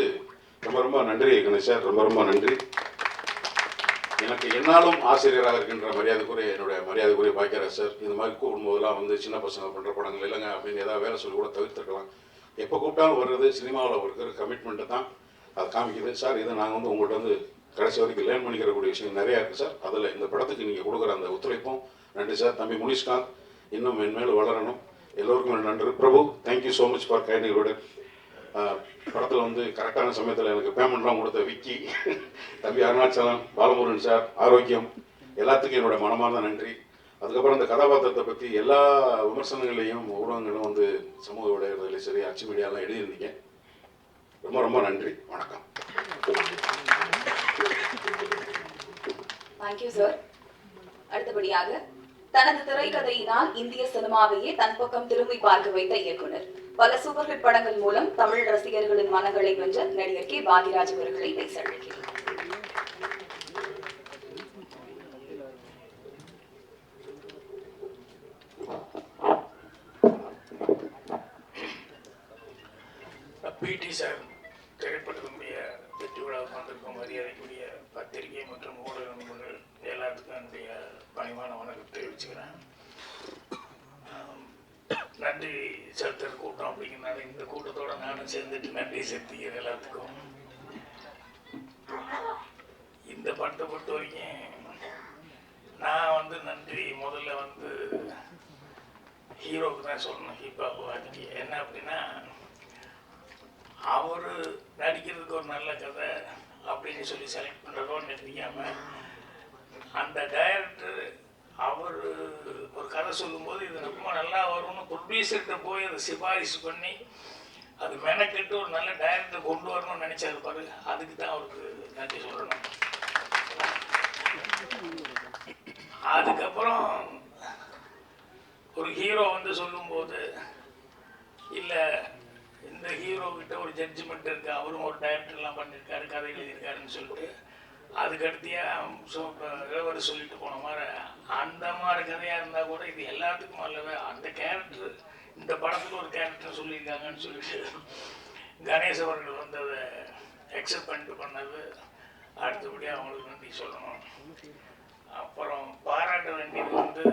ரொம்ப ரொம்ப நன்றி கணேஷ் சார், ரொம்ப நன்றி. எனக்கு என்னாலும் ஆசிரியராக இருக்கின்ற என்னுடைய மரியாதைக்குரிய பாக்கியராஜ் சார், இந்த மாதிரி கூப்பிடும்போதெல்லாம் வந்து சின்ன பசங்க பண்ணுற படங்கள் இல்லைங்க அப்படின்னு ஏதாவது வேலை சொல்லி கூட தவிர்த்துருக்கலாம். எப்போ கூப்பிட்டாலும் வர்றது சினிமாவில் இருக்கிற கமிட்மெண்ட்டை தான் அது காமிக்குது. சார் இதை நாங்கள் வந்து உங்கள்கிட்ட வந்து கடைசி வரைக்கும் லேர்ன் பண்ணிக்கிறக்கூடிய விஷயம் நிறையா இருக்குது சார். அதில் இந்த படத்துக்கு நீங்கள் கொடுக்குற அந்த ஒத்துழைப்பும் நன்றி சார். தம்பி முனிஷ்காந்த் இன்னும் மென்மேலும் வளரணும். எல்லோருக்கும் நன்றி. Prabhu, thank you so much for kind you. படத்தில் வந்து கரெக்டான சமயத்தில் எனக்கு பேமெண்ட்லாம் கொடுத்த விக்கி, தம்பி அருணாச்சலம், பாலமுருகன் சார், ஆரோக்கியம், எல்லாத்துக்கும் என்னோட மனமார்ந்த நன்றி. அதுக்கப்புறம் இந்த கதாபாத்திரத்தை பற்றி எல்லா விமர்சனங்களையும் ஊடகங்களும் வந்து சமூக ஊடகங்களையும் சரி அச்சு மீடியாலாம் எழுதியிருந்தீங்க. ரொம்ப நன்றி. வணக்கம். Thank you sir. அடுத்தபடியாக தனது திரைக்கதையினால் இந்திய சினிமாவையே தன் பக்கம் திரும்பி பார்க்க வைத்த இயக்குனர், பல சூப்பர் ஹிட் படங்கள் மூலம் தமிழ் ரசிகர்களின் மனங்களை வென்ற நடிகர் கே பாக்யராஜ் அவர்களை பேச அழைக்கிறேன். பிடி சார் திரைப்படத்தினுடைய வெற்றி விழாவுக்கு வந்திருக்கும் மரியாதைக்குரிய பத்திரிகை மற்றும் ஊடக நண்பர்கள் எல்லாத்துக்கும் என்னுடைய பணிவான வணக்கம் தெரிவிச்சுக்கிறேன். நன்றி செலுத்தல் கூட்டம் அப்படிங்கிறனால இந்த கூட்டத்தோட நானும் சேர்ந்துட்டு நன்றி செலுத்திக்கிறேன் எல்லாத்துக்கும். இந்த படத்தை பொறுத்த வரைக்கும் நான் வந்து நன்றி முதல்ல வந்து ஹீரோவுக்கு தான் சொல்லணும். ஹிப்ஹாப் வாதிக்கு என்ன அப்படின்னா, அவர் நடிக்கிறதுக்கு ஒரு நல்ல கதை அப்படின்னு சொல்லி செலக்ட் பண்ணுறதோடு நிறுத்திக்காமல் அந்த டைரக்டர் அவர் ஒரு கதை சொல்லும்போது இது ரொம்ப நல்லா வரும்னு ப்ரொடியூசர்கிட்ட போய் அதை சிபாரிசு பண்ணி அது மெனக்கெட்டு ஒரு நல்ல டைரக்டர் கொண்டு வரணும்னு நினச்சாரு பாரு, அதுக்கு தான் அவருக்கு நன்றி சொல்லணும். அதுக்கப்புறம் ஒரு ஹீரோ வந்து சொல்லும்போது இல்லை இந்த ஹீரோ கிட்ட ஒரு ஜட்ஜ்மெண்ட் இருக்கு, அவரும் ஒரு டைரக்டர்லாம் பண்ணியிருக்காரு, கதை எழுதியிருக்காருன்னு சொல்லிட்டு அதுக்கடுத்தியாக இளவரசர் சொல்லிட்டு போன மாதிரி அந்த மாதிரி கதையாக இருந்தால் கூட இது எல்லாத்துக்கும் அல்லவே அந்த கேரக்டர் இந்த படத்தில் ஒரு கேரக்டர் சொல்லியிருக்காங்கன்னு சொல்லிட்டு கணேஷ் அவர்கள் வந்து அதை அக்செப்ட் பண்ணிட்டு பண்ணது அடுத்தபடியாக அவங்களுக்கு நன்றி சொல்லணும். அப்புறம் பாராட்ட வேண்டியது வந்து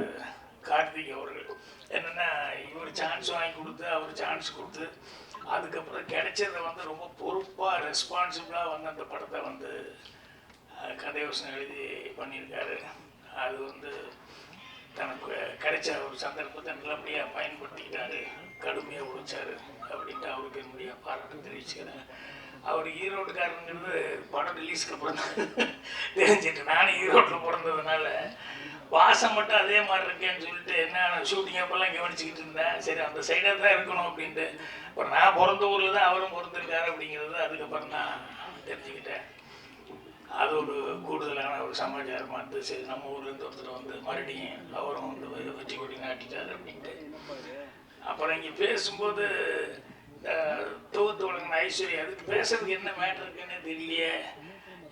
கார்த்திக் அவர்கள். என்னென்னா இவர் சான்ஸ் வாங்கி கொடுத்து அவர் சான்ஸ் கொடுத்து அதுக்கப்புறம் கிடைச்சதை வந்து ரொம்ப பொறுப்பாக ரெஸ்பான்சிபிளாக வந்து அந்த படத்தை வந்து கதை யோசனை எழுதி பண்ணியிருக்காரு. அது வந்து தனக்கு கிடைச்ச ஒரு சந்தர்ப்பத்தை நல்லபடியாக பயன்படுத்திக்கிட்டாரு, கடுமையாக உழைச்சாரு அப்படின்ட்டு அவருக்கு என்னுடைய பாராட்டு தெரிவிச்சுக்கிறேன். அவர் ஈரோட்டுக்காரங்கிறது படம் ரிலீஸ்க்கு அப்புறம் தான் தெரிஞ்சுட்டு, நானும் ஈரோட்டில் பிறந்ததுனால வாசம் மட்டும் அதே மாதிரி இருக்கேன்னு சொல்லிட்டு என்ன ஷூட்டிங் அப்பெல்லாம் கவனிச்சுக்கிட்டு இருந்தேன். சரி அந்த சைடாக தான் இருக்கணும் அப்படின்ட்டு. அப்புறம் நான் பிறந்த ஊரில் தான் அவரும் பிறந்திருக்காரு அப்படிங்கிறது அதுக்கப்புறம் நான் தெரிஞ்சுக்கிட்டேன். அது ஒரு கூடுதலான ஒரு சமாச்சாரமாக இருந்தது. சரி நம்ம ஊர்லேருந்து ஒருத்தர் வந்து மறுபடியும் அவரும் வந்து வச்சு கொடி நாட்டிட்டார் அப்படின்ட்டு. அப்புறம் இங்கே பேசும்போது தொகுத்து வழங்கின ஐஸ்வர்யா அதுக்கு பேசுறதுக்கு என்ன மேட்டர் இருக்குன்னு தெரியலையே,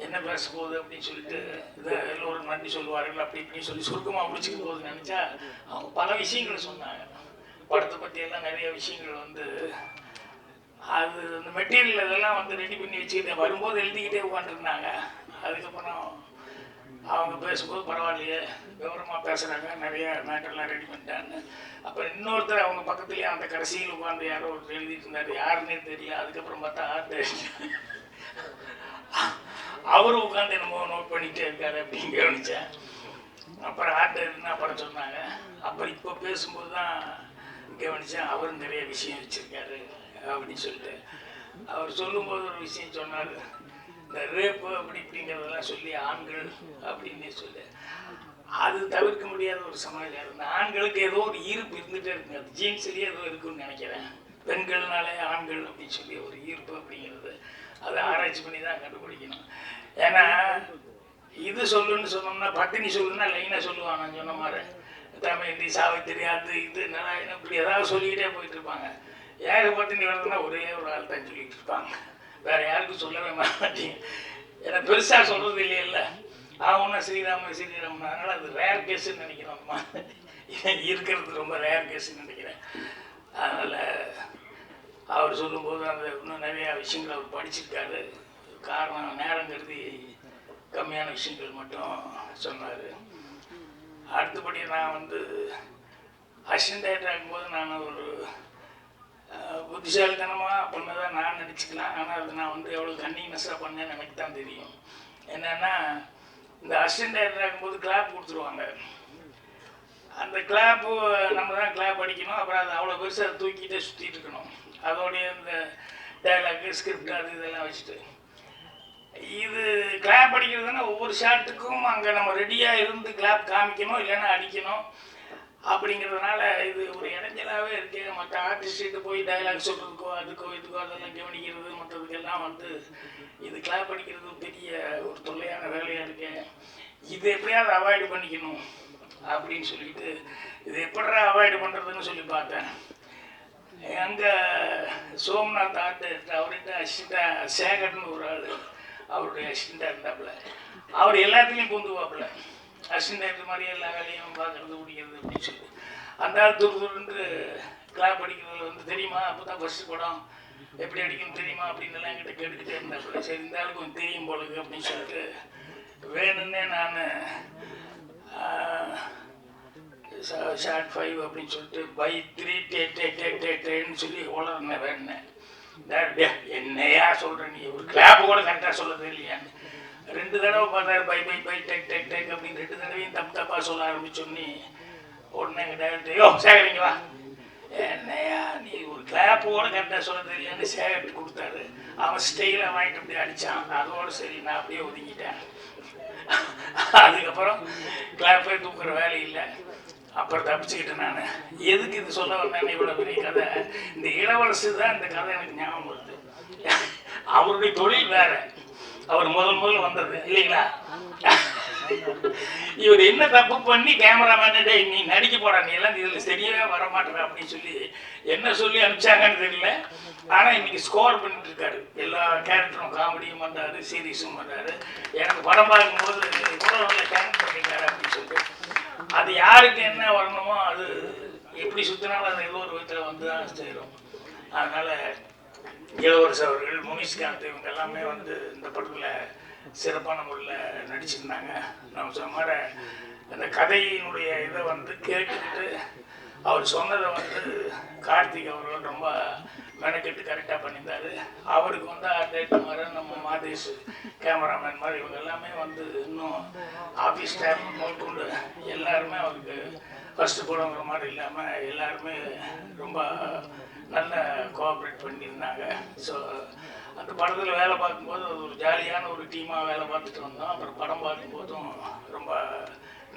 என்ன பேச போகுது அப்படின்னு சொல்லிட்டு இதை எல்லோரும் நன்றி சொல்லுவார்கள் அப்படி இப்படின்னு சொல்லி சுருக்கமாக முடிச்சுக்க போகுதுன்னு நினச்சா அவங்க பல விஷயங்கள் சொன்னாங்க. படத்தை பற்றியெல்லாம் நிறைய விஷயங்கள் வந்து அது அந்த மெட்டீரியல் அதெல்லாம் வந்து ரெடி பண்ணி வச்சுக்கிட்டே வரும்போது எழுதிக்கிட்டே உட்காந்துருந்தாங்க. அதுக்கப்புறம் அவங்க பேசும்போது பரவாயில்லையே விவரமாக பேசுகிறாங்க, நிறைய மேட்டர்லாம் ரெடி பண்ணிட்டாங்க. அப்புறம் இன்னொருத்தர் அவங்க பக்கத்துலேயே அந்த கடைசியில் உட்காந்து யாரோ ஒருத்தர் எழுதிட்டு இருந்தார், யாருன்னே தெரியல. அதுக்கப்புறம் பார்த்தா அவரும் உட்காந்து என்னமோ நோட் பண்ணிகிட்டே இருக்காரு அப்படின்னு கவனித்தேன். அப்புறம் ஆர்ட் அப்புறம் சொன்னாங்க. அப்புறம் இப்போ பேசும்போது தான் கவனித்தேன் அவரும் நிறைய விஷயம் வச்சுருக்காரு அப்படின்னு சொல்லிட்டு. அவர் சொல்லும்போது ஒரு விஷயம் சொன்னார், இந்த ரேப்பு அப்படி இப்படிங்கிறதெல்லாம் சொல்லி ஆண்கள் அப்படின்னே சொல்லி அது தவிர்க்க முடியாத ஒரு சமாச்சாரம். இந்த ஆண்களுக்கு ஏதோ ஒரு ஈர்ப்பு இருந்துகிட்டே இருக்குங்க, அது ஜீன்ஸ்லேயே ஏதோ இருக்குன்னு நினைக்கிறேன். பெண்கள்னாலே ஆண்கள் அப்படின்னு சொல்லி ஒரு ஈர்ப்பு அப்படிங்கிறது அதை ஆராய்ச்சி பண்ணி தான் கண்டுபிடிக்கணும். ஏன்னா இது சொல்லுன்னு சொன்னோம்னா பட்டினி சொல்லுன்னா லைனாக சொல்லுவாங்க. நான் சொன்ன மாதிரி தமிழ் ஹிந்தி சாவித்திரி அது இது நல்லா இப்படி ஏதாவது சொல்லிக்கிட்டே போயிட்டு இருப்பாங்க. யார் பட்டினி வருதுன்னா ஒரே ஒரு ஆள் தான் சொல்லிட்டு இருப்பாங்க, வேற யாருக்கும் சொல்லவே மாட்டீங்க. ஏன்னா பெருசாக சொல்றது இல்லையில்ல, ஆகும்னா ஸ்ரீராம ஸ்ரீராமன். அதனால அது ரேர் கேஸ்ன்னு நினைக்கிறோம்மா, இருக்கிறது ரொம்ப ரேர் கேஸ்ன்னு நினைக்கிறேன். அதனால அவர் சொல்லும்போது அந்த இன்னும் நிறையா விஷயங்கள் அவர் படிச்சிருக்காரு. காரணம் நேரம் கருதி கம்மியான விஷயங்கள் மட்டும் சொன்னார். அடுத்தபடி நான் வந்து அசிஸ்டன்ட் டைரக்டர் ஆகும்போது நான் ஒரு புத்திசாலித்தனமாக பண்ணதான் நான் நினச்சிக்கலாம். ஆனால் அது நான் வந்து எவ்வளோ கன்னிங்னஸாக பண்ணேன்னு எனக்கு தான் தெரியும். என்னென்னா இந்த அசிஸ்டன்ட் டைரக்டர் ஆகும்போது கிளாப் கொடுத்துருவாங்க. அந்த கிளாப்பு நம்ம தான் கிளாப் அடிக்கணும். அப்புறம் அது அவ்வளோ பெருசாக தூக்கிட்டே சுற்றிட்டு இருக்கணும். அதோடைய இந்த டைலாக்கு ஸ்கிரிப்ட் அது இதெல்லாம் வச்சுட்டு இது கிளாப் அடிக்கிறதுனா ஒவ்வொரு ஷாட்டுக்கும் அங்கே நம்ம ரெடியாக இருந்து கிளாப் காமிக்கணும், இல்லைன்னா அடிக்கணும். அப்படிங்கிறதுனால இது ஒரு இடைஞ்சலாகவே இருக்கு. மற்ற ஆர்டிஸ்ட்டு போய் டைலாக் சொல்கிறதுக்கோ அதுக்கோ இதுக்கோ அதெல்லாம் கவனிக்கிறது மற்றதுக்கெல்லாம் வந்து இது கிளாப் அடிக்கிறது பெரிய ஒரு தொல்லையான வேலையாக இருக்கு. இது எப்படியாவது அவாய்டு பண்ணிக்கணும் அப்படின்னு சொல்லிட்டு இது எப்படா அவாய்டு பண்ணுறதுன்னு சொல்லி பார்த்தேன். அங்கே சோம்நாத் ஆர்ட் அவர்கிட்ட அசிஸ்டண்டாக சேகர்னு ஒரு ஆள் அவருடைய அசிஸ்டண்டாக இருந்தாப்புல. அவர் எல்லாத்துலேயும் பூந்துவாப்புல, அசிஸ்டன்ட் மாதிரியே எல்லா வேலையும் பார்க்கறது பிடிக்கிறது அப்படின்னு சொல்லி. அந்த ஆள் துருன்னு கிளாப் அடிக்கிறது வந்து தெரியுமா, அப்போ தான் ஃபஸ்ட்டு படம் எப்படி அடிக்கணும் தெரியுமா அப்படின்னு எல்லாம் என்கிட்ட கேட்டுக்கிட்டே இருந்தாப்புல. சரி இந்த ஆளுக்கு கொஞ்சம் தெரியும் போலுக்கு அப்படின்னு சொல்லிட்டு வேணும்னே நான் ஷார்ட் 5 அப்படின்னு சொல்லிட்டு பை 3 டேன்னு சொல்லி உளர்னேன். வேணுனேன் என்னையா சொல்கிறேன், நீ ஒரு கிளாப்பு கூட கரெக்டாக சொல்லுறது இல்லையான்னு 2 தடவை பார்த்தாரு. பை பை பை டெக் டெக் டெக் அப்படின்னு 2 தடவையும் தப்பாக சொல்ல ஆரம்பிச்சோன்னே உடனே எங்கள் டேரக்டர் யோ சேகரிங்க வா, என்னையா நீ ஒரு கிளாப்பு கூட கரெக்டாக சொல்கிறது இல்லையான்னு சேகரிட்டு கொடுத்தாரு. அவன் ஸ்டைலாக வாங்கிட்டு அப்படி அடித்தான். அதோடு சரி நான் அப்படியே ஒதுங்கிட்டேன். அதுக்கப்புறம் கிளாப்பே தூக்குற வேலை இல்லை. அப்புறம் தப்பிச்சுக்கிட்டேன் நான். எதுக்கு இது சொல்ல வந்தேன்னு இவ்வளோ பெரிய கதை, இந்த இளவரசு தான் இந்த கதை எனக்கு ஞாபகம் வருது. அவருடைய தொழில் வேற, அவர் முதல்ல வந்தது இல்லைங்களா. இவர் என்ன தப்பு பண்ணி கேமராமேன் நீ நடிக்க போடா, நீ எல்லாம் இதில் சரியாகவே வரமாட்டேற அப்படின்னு சொல்லி என்ன சொல்லி அனுப்பிச்சாங்கன்னு தெரியல. ஆனால் இன்னைக்கு ஸ்கோர் பண்ணிட்டு இருக்காரு. எல்லா கேரக்டரும் காமெடியும் பண்ணுறாரு, சீரியஸும் பண்ணுறாரு. எனக்கு படம் பார்க்கும்போது இவ்வளோ நல்ல கேரக்டர் பண்ணியிருக்காரு அப்படின்னு சொல்லிட்டு அது யாருக்கு என்ன வரணுமோ அது எப்படி சுற்றினாலும் அது ஏதோ ஒரு விதத்தில் வந்து தான் செய்கிறோம். அதனால் இளவரசு அவர்கள், முனிஷ்காந்த் இவங்க எல்லாமே வந்து இந்த படத்தில் சிறப்பான முறையில் நடிச்சிருந்தாங்க. நம்ம சொன்ன மாதிரி அந்த கதையினுடைய இதை வந்து கேட்டுக்கிட்டு அவர் சொன்னதை வந்து கார்த்திக் அவர்கள் ரொம்ப மெனக்கெட்டு கரெக்டாக பண்ணியிருந்தார். அவருக்கு வந்து அப்டேட் மாதிரி நம்ம மாதேஷ் கேமராமேன் மாதிரி இவங்க எல்லாமே வந்து இன்னும் ஆஃபீஸ் ஸ்டாஃப் முதற்கொண்டு எல்லாருமே அவருக்கு ஃபஸ்ட்டு படங்கிற மாதிரி இல்லாமல் எல்லாருமே ரொம்ப நல்ல கோஆப்ரேட் பண்ணியிருந்தாங்க. ஸோ அந்த படத்தில் வேலை பார்க்கும்போது அது ஒரு ஜாலியான ஒரு டீமாக வேலை பார்த்துட்டு வந்தோம். அப்புறம் படம் பார்க்கும்போதும் ரொம்ப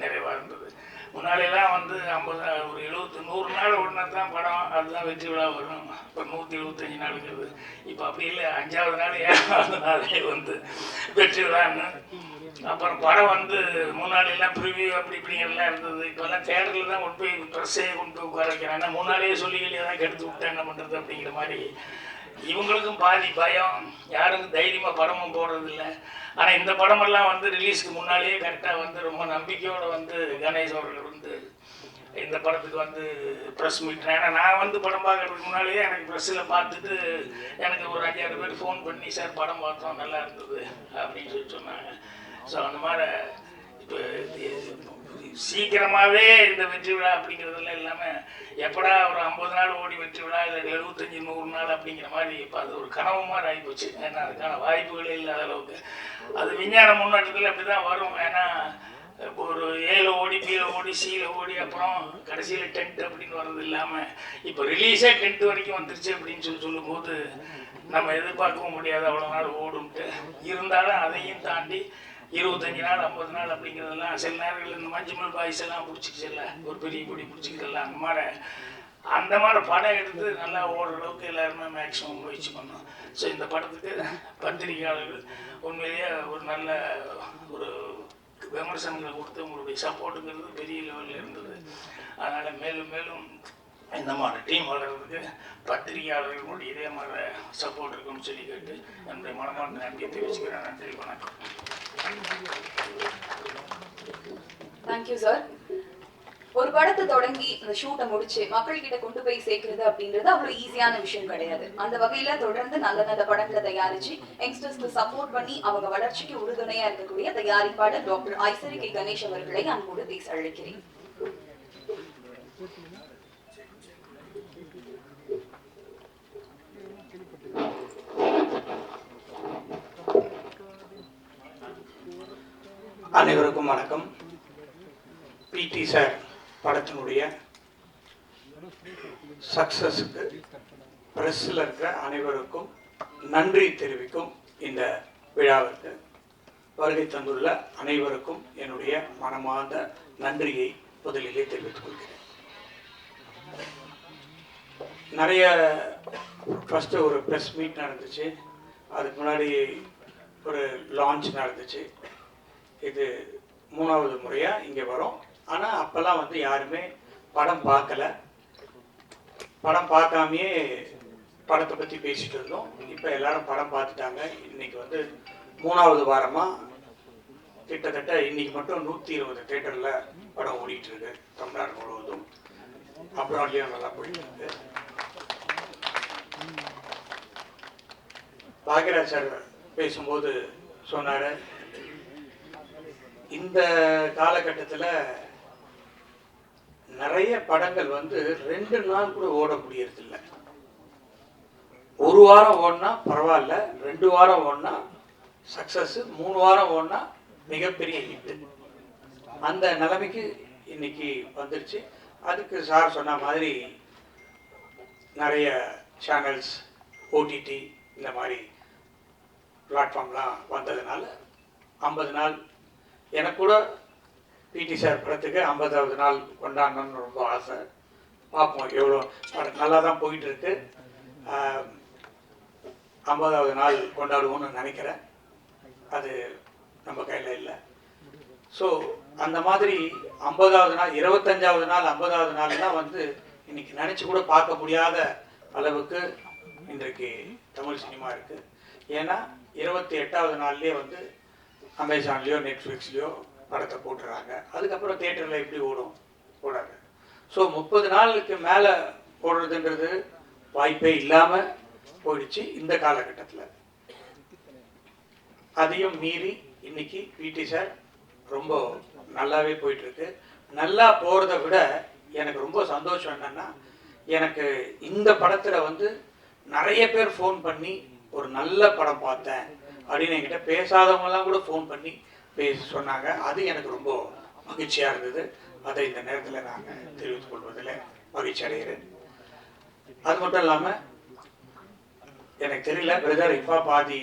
நிறைவாக இருந்தது. முன்னாடியெல்லாம் வந்து 50 ஒரு 100 நாள் ஒன்றா தான் படம், அதுதான் வெற்றி விழா வரும். இப்போ 175 நாளுங்கிறது. இப்போ அப்படி இல்லை, 5ஆவது நாள் 7ஆவது நாளே வந்து வெற்றி விழான்னு. அப்புறம் படம் வந்து முன்னாடியெல்லாம் ப்ரிவியூ அப்படி இப்படிங்கெல்லாம் இருந்தது. இப்போல்லாம் தேட்டரில் தான் கொண்டு போய் ட்ரெஸ்ஸே கொண்டு போய் உட்கார வைக்கிறாங்க. முன்னாடியே சொல்லிகளே தான் கெடுத்து விட்டேன் என்ன பண்ணுறது அப்படிங்கிற மாதிரி இவங்களுக்கும் பாதி பயம், யாருக்கும் தைரியமாக படமும் போடுறதில்ல. ஆனால் இந்த படமெல்லாம் வந்து ரிலீஸ்க்கு முன்னாடியே கரெக்டாக வந்து ரொம்ப நம்பிக்கையோடு வந்து கணேஷ் அவர்கள் வந்து இந்த படத்துக்கு வந்து ப்ரெஸ் மீட், ஏன்னா நான் வந்து படம் பார்க்கறதுக்கு முன்னாடியே எனக்கு ப்ரெஸ்ஸில் பார்த்துட்டு எனக்கு ஒரு 5-6 பேர் ஃபோன் பண்ணி சார் படம் பார்த்தோம் நல்லா இருந்தது அப்படின்னு சொல்லி சொன்னாங்க. ஸோ அந்த மாதிரி இப்போ சீக்கிரமாகவே இந்த வெற்றி விழா அப்படிங்கிறதெல்லாம் இல்லாமல் எப்படா ஒரு 50 நாள் ஓடி வெற்றி விழா இல்லை 75-100 நாள் அப்படிங்கிற மாதிரி இப்போ அது ஒரு கனவு மாதிரி ஆகிப்போச்சு. ஏன்னா அதுக்கான வாய்ப்புகளே இல்லாத அளவுக்கு அது விஞ்ஞான முன்னேற்றத்தில் அப்படி தான் வரும். ஏன்னா இப்போ ஒரு 7 ஓடி B ஓடி C ஓடி அப்புறம் கடைசியில் 10 அப்படின்னு வர்றது இல்லாமல் இப்போ ரிலீஸே 10 வரைக்கும் வந்துருச்சு அப்படின்னு சொல்லும்போது நம்ம எதிர்பார்க்கவும் முடியாது அவ்வளோ நாள் ஓடும்ட்டு. இருந்தாலும் அதையும் தாண்டி 25 நாள் 50 நாள் அப்படிங்கிறதெல்லாம் சில நேரங்களில் இந்த மஞ்சுமல் பாய்ஸ் எல்லாம் பிடிச்சிக்கிச்சல, ஒரு பெரிய பொடி பிடிச்சிக்கிட்டல, அந்த மாதிரி படம் எடுத்து நல்லா ஓடுற அளவுக்கு எல்லாருமே மேக்ஸிமம் முயற்சி பண்ணோம். ஸோ இந்த படத்துக்கு பத்திரிகையாளர்கள் உண்மையிலேயே ஒரு நல்ல ஒரு விமர்சனங்களை கொடுத்து உங்களுடைய சப்போர்ட்டுங்கிறது பெரிய லெவலில் இருந்தது. அதனால் மேலும் மேலும் இந்த மாதிரி டீம் வளர்கிறதுக்கு பத்திரிகையாளர்களுடைய இதே மாதிரி சப்போர்ட் இருக்குன்னு சொல்லி கேட்டு என்னுடைய மனமார்ந்த நன்றியை தெரிவிச்சுக்கிறேன். நன்றி, வணக்கம். Thank you sir. ஒரு படத்தை தொடங்கி அந்த ஷூட்டை முடிச்சு மக்கள் கிட்ட கொண்டு போய் சேர்க்கிறது அப்படின்றது அவ்வளவு ஈஸியான விஷயம் கிடையாது. அந்த வகையில தொடர்ந்து நல்ல நல்ல படங்களை தயாரிச்சு யங்ஸ்டர்ஸ்க்கு சப்போர்ட் பண்ணி அவங்க வளர்ச்சிக்கு உறுதுணையா இருக்கக்கூடிய தயாரிப்பாளர் டாக்டர் ஐசரி கே கணேஷ் அவர்களை அன்போடு பேச அழைக்கிறேன். அனைவருக்கும் வணக்கம். பிடி சார் படத்தினுடைய சக்சஸுக்கு பிரஸ்ஸில் இருக்கிற அனைவருக்கும் நன்றி தெரிவிக்கும் இந்த விழாவிற்கு வருகை தந்துள்ள அனைவருக்கும் என்னுடைய மனமார்ந்த நன்றியை முதலிலே தெரிவித்துக் கொள்கிறேன். நிறைய ஃபஸ்ட்டு ஒரு ப்ரெஸ் மீட் நடந்துச்சு, அதுக்கு முன்னாடி ஒரு லான்ச் நடந்துச்சு. இது 3வது முறையாக இங்கே வரும். ஆனால் அப்போல்லாம் வந்து யாருமே படம் பார்க்கல, படம் பார்க்காமையே படத்தை பற்றி பேசிகிட்டு இருந்தோம். இப்போ எல்லாரும் படம் பார்த்துட்டாங்க. இன்றைக்கி வந்து 3வது வாரமாக கிட்டத்தட்ட இன்றைக்கி மட்டும் 120 தேட்டரில் படம் ஓடிட்டுருக்கு தமிழ்நாடு முழுவதும். அப்ராட்லேயும் நல்லா போயிட்டுருக்கு. பாக்யராஜ் சார் பேசும்போது சொன்னார், இந்த காலகட்டத்தில் நிறைய படங்கள் வந்து 2 நாள் கூட ஓட முடியறதில்லை. 1 வாரம் ஓடினா பரவாயில்ல, 2 வாரம் ஓடினா சக்சஸ், 3 வாரம் ஓடினா மிகப்பெரிய ஹிட்டு. அந்த நிலைமைக்கு இன்னைக்கு வந்துருச்சு. அதுக்கு சார் சொன்ன மாதிரி நிறைய சேனல்ஸ், ஓடிடி இந்த மாதிரி பிளாட்ஃபார்ம்லாம் வந்ததுனால 50 நாள் எனக்கு கூட பிடி சார் படத்துக்கு 50வது நாள் கொண்டாடணும்னு ரொம்ப ஆசை. பார்ப்போம், எவ்வளோ நல்லா தான் போயிட்டுருக்கு. 50வது நாள் கொண்டாடுவோம்னு நினைக்கிறேன். அது நம்ம கையில் இல்லை. ஸோ அந்த மாதிரி 50வது நாள், 25வது நாள், 50வது நாள்லாம் வந்து இன்னைக்கு நினச்சி கூட பார்க்க முடியாத அளவுக்கு இன்றைக்கு தமிழ் சினிமா இருக்குது. ஏன்னா 28வது நாள்லேயே வந்து அமேசான்லேயோ நெட்ஃப்ளிக்ஸ்லேயோ படத்தை போட்டுறாங்க. அதுக்கப்புறம் தியேட்டரில் எப்படி ஓடும்? ஓடாது. ஸோ 30 நாளுக்கு மேலே ஓடுறதுன்றது வாய்ப்பே இல்லாமல் போயிடுச்சு இந்த காலகட்டத்தில். அதையும் மீறி இன்னைக்கு பிடி சார் ரொம்ப நல்லாவே போயிட்டுருக்கு. நல்லா போகிறத விட எனக்கு ரொம்ப சந்தோஷம் என்னன்னா, எனக்கு இந்த படத்தில் வந்து நிறைய பேர் ஃபோன் பண்ணி ஒரு நல்ல படம் பார்த்தேன் அப்படின்னு என்கிட்ட பேசாதவங்கலாம் கூட ஃபோன் பண்ணி பேசி சொன்னாங்க. அது எனக்கு ரொம்ப மகிழ்ச்சியாக இருந்தது. அதை இந்த நேரத்தில் நான் தெரிவித்துக் கொள்வதில் மகிழ்ச்சி அடைகிறேன். அது மட்டும் இல்லாமல் எனக்கு தெரியல பிரதர் இப்போ பாதி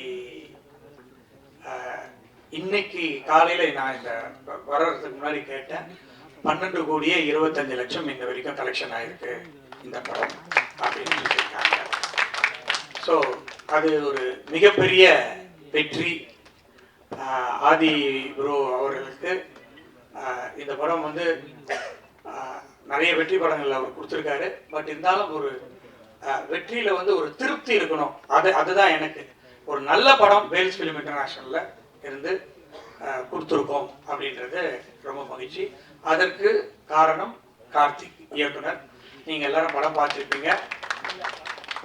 இன்னைக்கு காலையில் நான் இந்த வர்றதுக்கு முன்னாடி கேட்டேன், 12,25,00,000 இந்த வரைக்கும் கலெக்ஷன் ஆகிருக்கு இந்த படம் அப்படின்னு சொல்லியிருக்காங்க. ஸோ அது ஒரு மிகப்பெரிய வெற்றி. ஆதி ப்ரோ அவர்களுக்கு இந்த படம் வந்து நிறைய வெற்றி படங்கள் அவர் கொடுத்துருக்காரு. பட் இருந்தாலும் ஒரு வெற்றியில் வந்து ஒரு திருப்தி இருக்கணும். அதுதான் எனக்கு ஒரு நல்ல படம் வேல்ஸ் ஃபிலிம் இன்டர்நேஷனலில் இருந்து கொடுத்துருக்கோம் அப்படின்றது ரொம்ப மகிழ்ச்சி. அதற்கு காரணம் கார்த்திக் இயக்குனர். நீங்கள் எல்லாரும் படம் பார்த்துருப்பீங்க.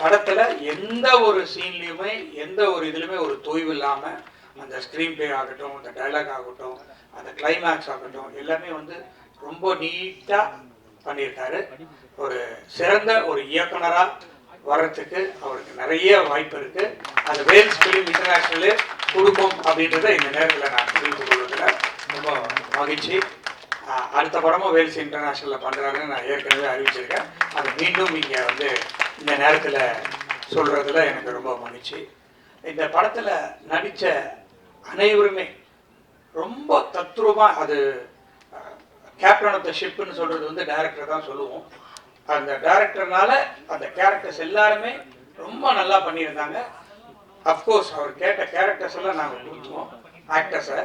படத்தில் எந்த ஒரு சீன்லேயுமே எந்த ஒரு இதுலையுமே ஒரு தொய்வு இல்லாமல் அந்த ஸ்க்ரீன் பிளே ஆகட்டும், அந்த டைலாக் ஆகட்டும், அந்த கிளைமேக்ஸ் ஆகட்டும், எல்லாமே வந்து ரொம்ப நீட்டாக பண்ணியிருக்காரு. ஒரு சிறந்த ஒரு இயக்குனராக வர்றதுக்கு அவருக்கு நிறைய வாய்ப்பு இருக்குது. அந்த வேல்ஸ் ஃபிலிம் இன்டர்நேஷ்னலு கொடுக்கும் அப்படின்றத இந்த நேரத்தில் நான் தெரிவித்துக் கொள்வதில் ரொம்ப மகிழ்ச்சி. அடுத்த படமும் வேல்ஸ் இன்டர்நேஷ்னலில் பண்ணுறாங்கன்னு நான் ஏற்கனவே அறிவிச்சிருக்கேன். அது மீண்டும் இங்கே வந்து இந்த நேரத்தில் சொல்கிறதுல எனக்கு ரொம்ப மகிழ்ச்சி. இந்த படத்தில் நடித்த அனைவருமே ரொம்ப தத்ரூபமாக, அது கேப்டன் ஆஃப் த ஷிப்னு சொல்கிறது வந்து டைரக்டர் தான் சொல்லுவோம். அந்த டைரக்டர்னால அந்த கேரக்டர்ஸ் எல்லாருமே ரொம்ப நல்லா பண்ணியிருந்தாங்க. அஃப்கோர்ஸ் அவர் கேட்ட கேரக்டர்ஸ் எல்லாம் நாங்கள் கொடுத்துவோம் ஆக்டர்ஸை.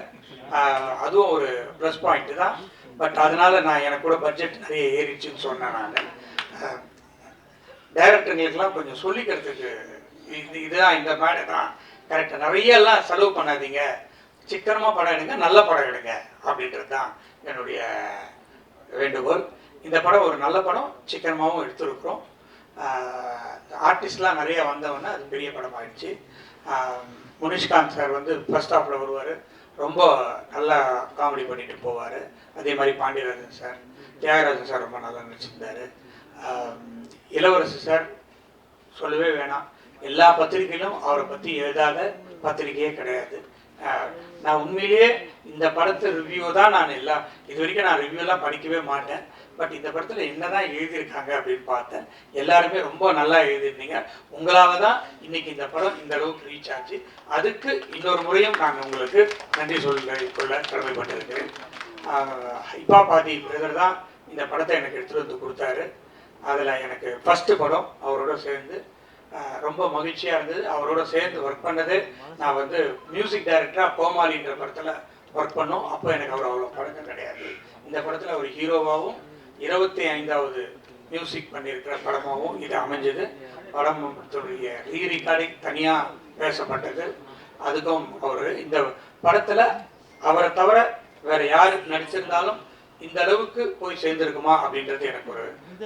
அதுவும் ஒரு ப்ளஸ் பாயிண்ட்டு தான். பட் அதனால நான் எனக்கு கூட பட்ஜெட் நிறைய ஏறிச்சுன்னு சொன்னேன். நான் டைரக்டருங்களுக்கெல்லாம் கொஞ்சம் சொல்லிக்கிறதுக்கு இதுதான் இந்த மேடை தான் கரெக்டாக, நிறையெல்லாம் செலவு பண்ணாதீங்க, சிக்கனமாக படம் எடுங்க, நல்ல படம் எடுங்க அப்படின்றது தான் என்னுடைய வேண்டுகோள். இந்த படம் ஒரு நல்ல படம், சிக்கனமாகவும் எடுத்துருக்குறோம். ஆர்டிஸ்ட்லாம் நிறைய வந்தவொன்னே அது பெரிய படம் ஆயிடுச்சு. முனிஷ்காந்த் சார் வந்து ஃபர்ஸ்ட் ஹாஃபில் வருவார், ரொம்ப நல்லா காமெடி பண்ணிட்டு போவார். அதே மாதிரி பாண்டியராஜன் சார், தியாகராஜன் சார் ரொம்ப நல்லா நடிச்சிருந்தார். இளவரசு சார் சொல்லவே வேணாம், எல்லா பத்திரிகையிலும் அவரை பற்றி எழுதாத பத்திரிகையே கிடையாது. நான் உண்மையிலேயே இந்த படத்து ரிவ்யூ தான் நான் இது வரைக்கும் நான் ரிவ்யூலாம் படிக்கவே மாட்டேன். பட் இந்த படத்தில் என்னதான் எழுதியிருக்காங்க அப்படின்னு பார்த்தேன். எல்லாருமே ரொம்ப நல்லா எழுதியிருந்தீங்க. உங்களால் தான் இன்னைக்கு இந்த படம் இந்த அளவுக்கு ரீச் ஆச்சு. அதுக்கு இன்னொரு முறையும் நான் உங்களுக்கு நன்றி கொள்ள கடமைப்பட்டிருக்கிறேன். ஹைப்பா பாதி பிரதர் தான் இந்த படத்தை எனக்கு எடுத்துகிட்டு வந்து கொடுத்தாரு. அதில் எனக்கு ஃபஸ்ட்டு படம் அவரோட சேர்ந்து ரொம்ப மகிழ்ச்சியாக இருந்தது. அவரோட சேர்ந்து ஒர்க் பண்ணது, நான் வந்து மியூசிக் டைரக்டராக கோமாளின்ற படத்தில் ஒர்க் பண்ணோம். அப்போ எனக்கு அவர் அவ்வளோ பழக்கம் கிடையாது. இந்த படத்தில் அவர் ஹீரோவாகவும் 25வது மியூசிக் பண்ணியிருக்கிற படமாகவும் இது அமைஞ்சது. படத்துடைய ரீரிகார்டிங் தனியாக பேசப்பட்டது. அதுக்கும் அவர் இந்த படத்தில் அவரை தவிர வேறு யார் நடிச்சிருந்தாலும் இந்த அளவுக்கு போய் சேர்ந்துருக்குமா அப்படின்றது எனக்கு ஒரு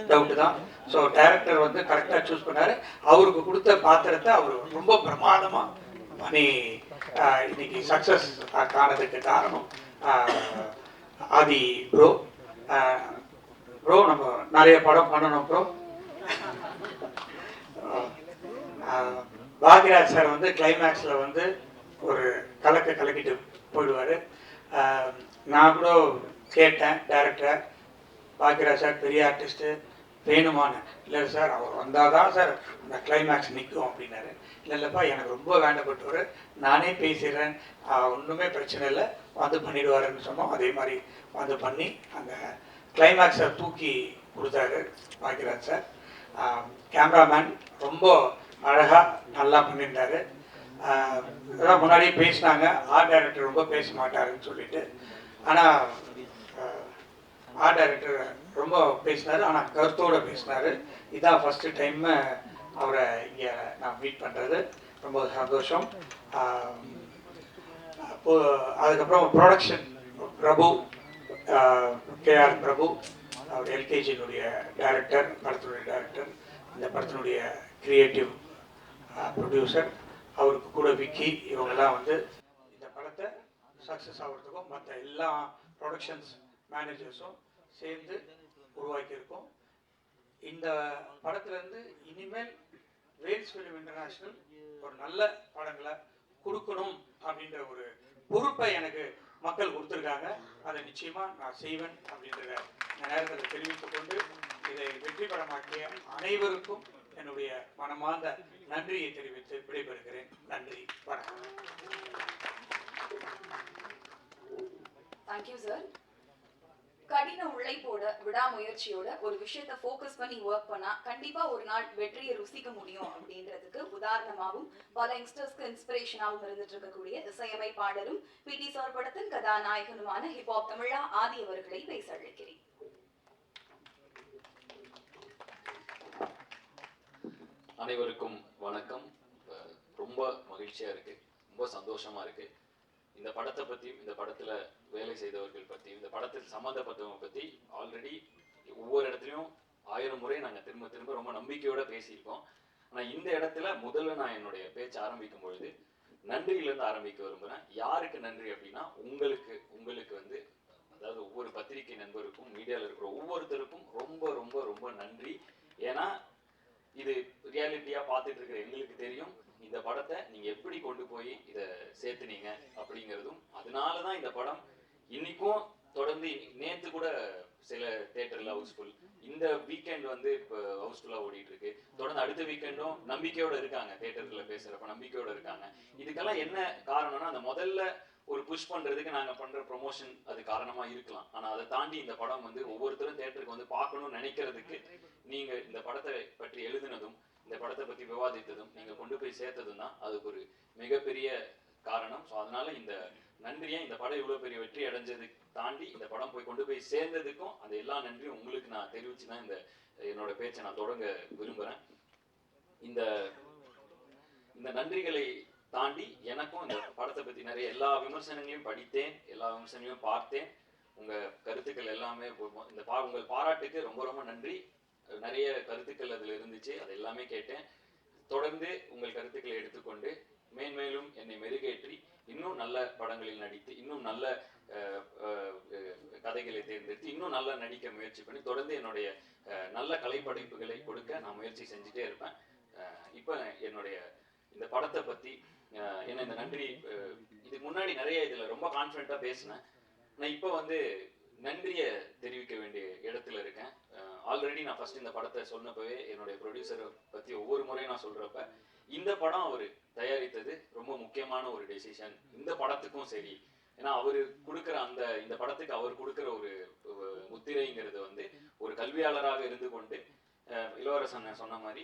டவுட்டு தான். ஸோ டைரக்டர் வந்து கரெக்டாக சூஸ் பண்ணார். அவருக்கு கொடுத்த பாத்திரத்தை அவர் ரொம்ப பிரமாதமாக பண்ணி இன்னைக்கு சக்ஸஸ் காணதுக்கு காரணம் ஆதி ப்ரோ. ப்ரோ நம்ம நிறைய படம் பண்ணணும் ப்ரோ. பாக்யராஜ் சார் வந்து கிளைமேக்ஸில் வந்து ஒரு கலக்கிட்டு போயிடுவார். நான் கூட கேட்டேன் டைரக்டர், பாக்யராஜ் சார் பெரிய ஆர்டிஸ்ட்டு வேணுமான்னு. இல்லை சார் அவர் வந்தால் தான் சார் அந்த கிளைமேக்ஸ் நிற்கும் அப்படின்னாரு. இல்லைப்பா எனக்கு ரொம்ப வேண்டப்பட்டவர், நானே பேசிடுறேன், ஒன்றுமே பிரச்சனை இல்லை, வந்து பண்ணிடுவாருன்னு சொன்னோம். அதே மாதிரி வந்து பண்ணி அந்த கிளைமேக்ஸை தூக்கி கொடுத்தாரு பாக்யராஜ் சார். கேமராமேன் ரொம்ப அழகாக நல்லா பண்ணியிருந்தாரு. அதான் முன்னாடியே பேசினாங்க, ஆர்ட் டைரக்டர் ரொம்ப பேச மாட்டாருன்னு சொல்லிட்டு. ஆனால் ஆர்ட் டைரக்டர் ரொம்ப பேசினார், ஆனால் கருத்தோடு பேசினார். இதான் ஃபஸ்ட்டு டைம் அவரை இங்கே நான் மீட் பண்ணுறது, ரொம்ப சந்தோஷம். அதுக்கப்புறம் ப்ரொடக்ஷன் பிரபு, கேஆர் பிரபு, அவர் எல்கேஜியினுடைய டைரக்டர், படத்தினுடைய டைரக்டர், இந்த படத்தினுடைய கிரியேட்டிவ் ப்ரொடியூசர், அவருக்கு கூட விக்கி, இவங்கெல்லாம் வந்து இந்த படத்தை சக்ஸஸ் ஆகிறதுக்கும் மற்ற எல்லா ப்ரொடக்ஷன்ஸ் மேனேஜர்ஸும் சேர்ந்து உருவாக்கியிருக்கோம். இந்த படத்துலேருந்து இனிமேல் வேல்ஸ் ஃபிலிம் இன்டர்நேஷ்னல் ஒரு நல்ல படங்களை கொடுக்கணும் அப்படின்ற ஒரு பொறுப்பை எனக்கு மக்கள் கொடுத்துருக்காங்க. அதை நிச்சயமாக நான் செய்வேன் அப்படின்ற இந்த நேரத்தில் தெரிவித்துக் கொண்டு இதை வெற்றி படமாக்கிய அனைவருக்கும் என்னுடைய மனமார்ந்த நன்றியை தெரிவித்து விடைபெறுகிறேன். நன்றி, வணக்கம். Thank you sir. கடின உழைப்போட விடாமுயற்சியோட ஒரு விஷயத்தை ஃபோக்கஸ் பண்ணி ஒர்க் பண்ணா கண்டிப்பா ஒரு நாள் வெற்றியை ருசிக்க முடியும் அப்படின்றதுக்கு உதாரணமாகவும் பல யங்ஸ்டர்ஸ்க்கு இன்ஸ்பிரேஷனாகவும் இருந்துட்டு இருக்கக்கூடிய இசையமைப்பாளரும் பிடி சார் படத்தின் கதாநாயகனுமான ஹிப்ஹாப் தமிழா ஆதி அவர்களை பேச அழைக்கிறேன். அனைவருக்கும் வணக்கம். ரொம்ப மகிழ்ச்சியா இருக்கு, ரொம்ப சந்தோஷமா இருக்கு. இந்த படத்தை பற்றியும் இந்த படத்தில் வேலை செய்தவர்கள் பற்றியும் இந்த படத்தில் சம்மந்தப்பட்டவங்க பற்றி ஆல்ரெடி ஒவ்வொரு இடத்துலையும் 1000 முறை நாங்கள் திரும்ப திரும்ப ரொம்ப நம்பிக்கையோடு பேசியிருக்கோம். ஆனால் இந்த இடத்துல முதல்ல நான் என்னுடைய பேச்சை ஆரம்பிக்கும் பொழுது நன்றியிலேருந்து ஆரம்பிக்க விரும்புகிறேன். யாருக்கு நன்றி அப்படின்னா உங்களுக்கு வந்து அதாவது ஒவ்வொரு பத்திரிகை நண்பருக்கும் மீடியாவில் இருக்கிற ஒவ்வொருத்தருக்கும் ரொம்ப ரொம்ப ரொம்ப நன்றி. ஏன்னா இது ரியாலிட்டியாக பார்த்துட்டு இருக்கிற எங்களுக்கு தெரியும் இந்த படத்தை நீங்கள் எப்படி கொண்டு போய் இதை சேர்த்துனீங்க அப்படிங்கிறதும். அதனால தான் இந்த படம் இன்னைக்கும் தொடர்ந்து நேற்று கூட சில தேட்டரில் ஹவுஸ்ஃபுல், இந்த வீக்கெண்ட் வந்து இப்போ ஹவுஸ்ஃபுல்லாக ஓடிட்டு இருக்கு. தொடர்ந்து அடுத்த வீக்கெண்டும் நம்பிக்கையோடு இருக்காங்க, தேட்டரில் பேசுகிறப்ப நம்பிக்கையோடு இருக்காங்க. இதுக்கெல்லாம் என்ன காரணம்னா அந்த முதல்ல ஒரு புஷ் பண்ணுறதுக்கு நாங்கள் பண்ணுற ப்ரொமோஷன் அது காரணமாக இருக்கலாம். ஆனால் அதை தாண்டி இந்த படம் வந்து ஒவ்வொருத்தரும் தேட்டருக்கு வந்து பார்க்கணும்னு நினைக்கிறதுக்கு நீங்கள் இந்த படத்தை பற்றி எழுதினதும் இந்த படத்தை பற்றி விவாதித்ததும் நீங்கள் கொண்டு போய் சேர்த்ததும் தான் அதுக்கு ஒரு மிகப்பெரிய காரணம். ஸோ அதனால இந்த நன்றியை இந்த படம் இவ்வளோ பெரிய வெற்றி அடைஞ்சதுக்கு தாண்டி இந்த படம் போய் கொண்டு போய் சேர்ந்ததுக்கும் அந்த எல்லா நன்றியும் உங்களுக்கு நான் தெரிவித்து தான் இந்த என்னோட பேச்சை நான் தொடங்க விரும்புகிறேன். இந்த நன்றிகளை தாண்டி எனக்கும் இந்த படத்தை பற்றி நிறைய எல்லா விமர்சனங்களையும் படித்தேன், எல்லா விமர்சனங்களையும் பார்த்தேன். உங்கள் கருத்துக்கள் எல்லாமே உங்கள் பாராட்டுக்கு ரொம்ப ரொம்ப நன்றி. நிறைய கருத்துக்கள் அதில் இருந்துச்சு, அது எல்லாமே கேட்டேன். தொடர்ந்து உங்கள் கருத்துக்களை எடுத்துக்கொண்டு மேன்மேலும் என்னை மெருகேற்றி இன்னும் நல்ல படங்களில் நடித்து இன்னும் நல்ல கதைகளை தேர்ந்தெடுத்து இன்னும் நல்லா நடிக்க முயற்சி பண்ணி தொடர்ந்து என்னுடைய நல்ல கலைப்படைப்புகளை கொடுக்க நான் முயற்சி செஞ்சுட்டே இருப்பேன். இப்போ என்னுடைய இந்த படத்தை பற்றி என்ன இந்த நன்றி இதுக்கு முன்னாடி நிறைய இதில் ரொம்ப கான்ஃபிடென்ட்டாக பேசினேன். நான் இப்போ வந்து நன்றியை தெரிவிக்க வேண்டிய இடத்துல இருக்கேன். ஆல்ரெடி நான் ஃபர்ஸ்ட் இந்த படத்தை சொன்னப்பவே என்னுடைய ப்ரொடியூசரை பற்றி ஒவ்வொரு முறையும் நான் சொல்கிறப்ப இந்த படம் அவர் தயாரித்தது ரொம்ப முக்கியமான ஒரு டெசிஷன் இந்த படத்துக்கும் சரி. ஏன்னா அவர் கொடுக்குற இந்த படத்துக்கு அவர் கொடுக்குற ஒரு முத்திரைங்கிறது வந்து ஒரு கல்வியாளராக இருந்து கொண்டு இளவரசன் சொன்ன மாதிரி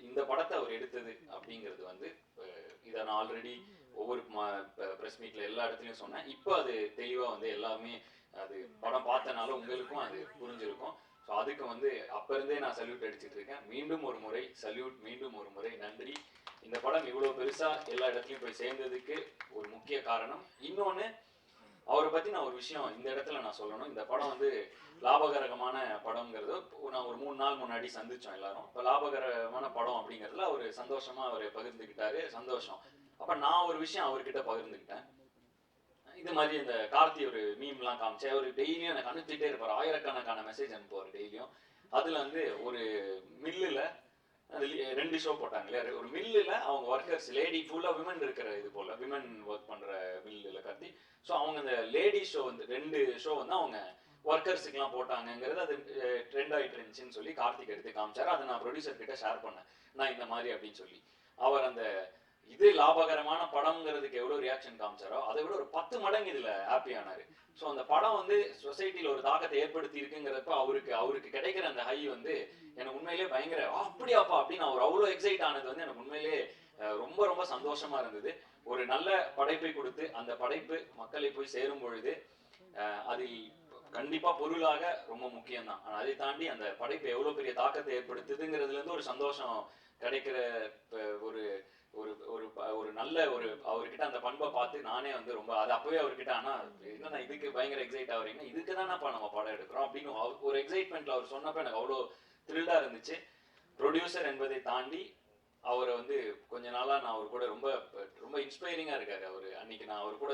இந்த படத்தை அவர் எடுத்தது அப்படிங்கிறது வந்து இதை நான் ஆல்ரெடி ஒவ்வொரு ப்ரெஸ் மீட்டில் எல்லா இடத்துலையும் சொன்னேன். இப்போ அது தெளிவாக வந்து எல்லாமே அது படம் பார்த்தனால உங்களுக்கும் அது புரிஞ்சிருக்கும். ஸோ அதுக்கு வந்து அப்போ இருந்தே நான் சல்யூட் அடிச்சுட்டு இருக்கேன். மீண்டும் ஒரு முறை சல்யூட், மீண்டும் ஒரு முறை நன்றி. இந்த படம் இவ்வளோ பெருசாக எல்லா இடத்துலையும் போய் சேர்ந்ததுக்கு ஒரு முக்கிய காரணம். இன்னொன்று அவரை பற்றி நான் ஒரு விஷயம் இந்த இடத்துல நான் சொல்லணும். இந்த படம் வந்து லாபகரமான படம்ங்கிறது நான் ஒரு 3 நாள் முன்னாடி சந்தித்தோம் எல்லாரும். இப்போ லாபகரமான படம் அப்படிங்கிறதுல அவர் சந்தோஷமாக அவர் பகிர்ந்துக்கிட்டாரு, சந்தோஷம். அப்போ நான் ஒரு விஷயம் அவர்கிட்ட பகிர்ந்துக்கிட்டேன். இது மாதிரி இந்த கார்த்தி ஒரு மீம்லாம் காமிச்சேன். அவர் டெய்லியும் எனக்கு அனுப்பிச்சிட்டே இருப்பார், ஆயிரக்கணக்கான மெசேஜ் அனுப்புவார் டெய்லியும். அதில் வந்து ஒரு மில்லில் அது 2 ஷோ போட்டாங்களே, ஒரு மில்லில் அவங்க ஒர்க்கர்ஸ் லேடி ஃபுல்லாக விமன் இருக்கிற இது போல் விமன் ஒர்க் பண்ணுற மில்லில் கார்த்தி. ஸோ அவங்க இந்த லேடி ஷோ வந்து 2 ஷோ வந்து அவங்க ஒர்க்கர்ஸுக்கெலாம் போட்டாங்கங்கிறது அது ட்ரெண்ட் ஆகிட்டு இருந்துச்சுன்னு சொல்லி கார்த்திக் எடுத்து காமிச்சார். அதை நான் ப்ரொடியூசர் கிட்ட ஷேர் பண்ணேன், நான் இந்த மாதிரி அப்படின்னு சொல்லி. அவர் அந்த இது லாபகரமான படம்ங்கிறதுக்கு எவ்வளோ ரியாக்ஷன் காமிச்சாரோ அதை விட ஒரு 10 மடங்கு இதில் ஹாப்பி ஆனார். ஸோ அந்த படம் வந்து சொசைட்டியில் ஒரு தாக்கத்தை ஏற்படுத்தி இருக்குங்கிறப்ப அவருக்கு கிடைக்கிற அந்த ஹை வந்து எனக்கு உண்மையிலே பயங்கர அப்படியாப்பா அப்படின்னு அவர் அவ்வளோ எக்ஸைட் ஆனது வந்து எனக்கு உண்மையிலே ரொம்ப ரொம்ப சந்தோஷமா இருந்தது. ஒரு நல்ல படைப்பை கொடுத்து அந்த படைப்பு மக்களை போய் சேரும் பொழுது அதில் கண்டிப்பா பொருளாக ரொம்ப முக்கியம்தான். ஆனால் அதை தாண்டி அந்த படைப்பு எவ்வளோ பெரிய தாக்கத்தை ஏற்படுத்துதுங்கிறதுலேருந்து ஒரு சந்தோஷம் கிடைக்கிற ஒரு ஒரு ஒரு ஒரு நல்ல ஒரு அவர்கிட்ட அந்த பண்பை பார்த்து நானே வந்து ரொம்ப அது அப்பவே அவர்கிட்ட ஆனால் என்னன்னா இதுக்கு பயங்கர எக்ஸைட் ஆகிறீங்கன்னா இதுக்கு தானேப்பா நம்ம படம் எடுக்கிறோம் அப்படின்னு ஒரு எக்ஸைட்மெண்ட்ல அவர் சொன்னப்ப எனக்கு அவ்வளோ த்ரில்லா இருந்துச்சு. ப்ரொடியூசர் என்பதை தாண்டி அவரை வந்து கொஞ்ச நாளா நான் அவர் கூட ரொம்ப ரொம்ப இன்ஸ்பைரிங்கா இருக்காரு. அவர் அன்னைக்கு நான் அவர் கூட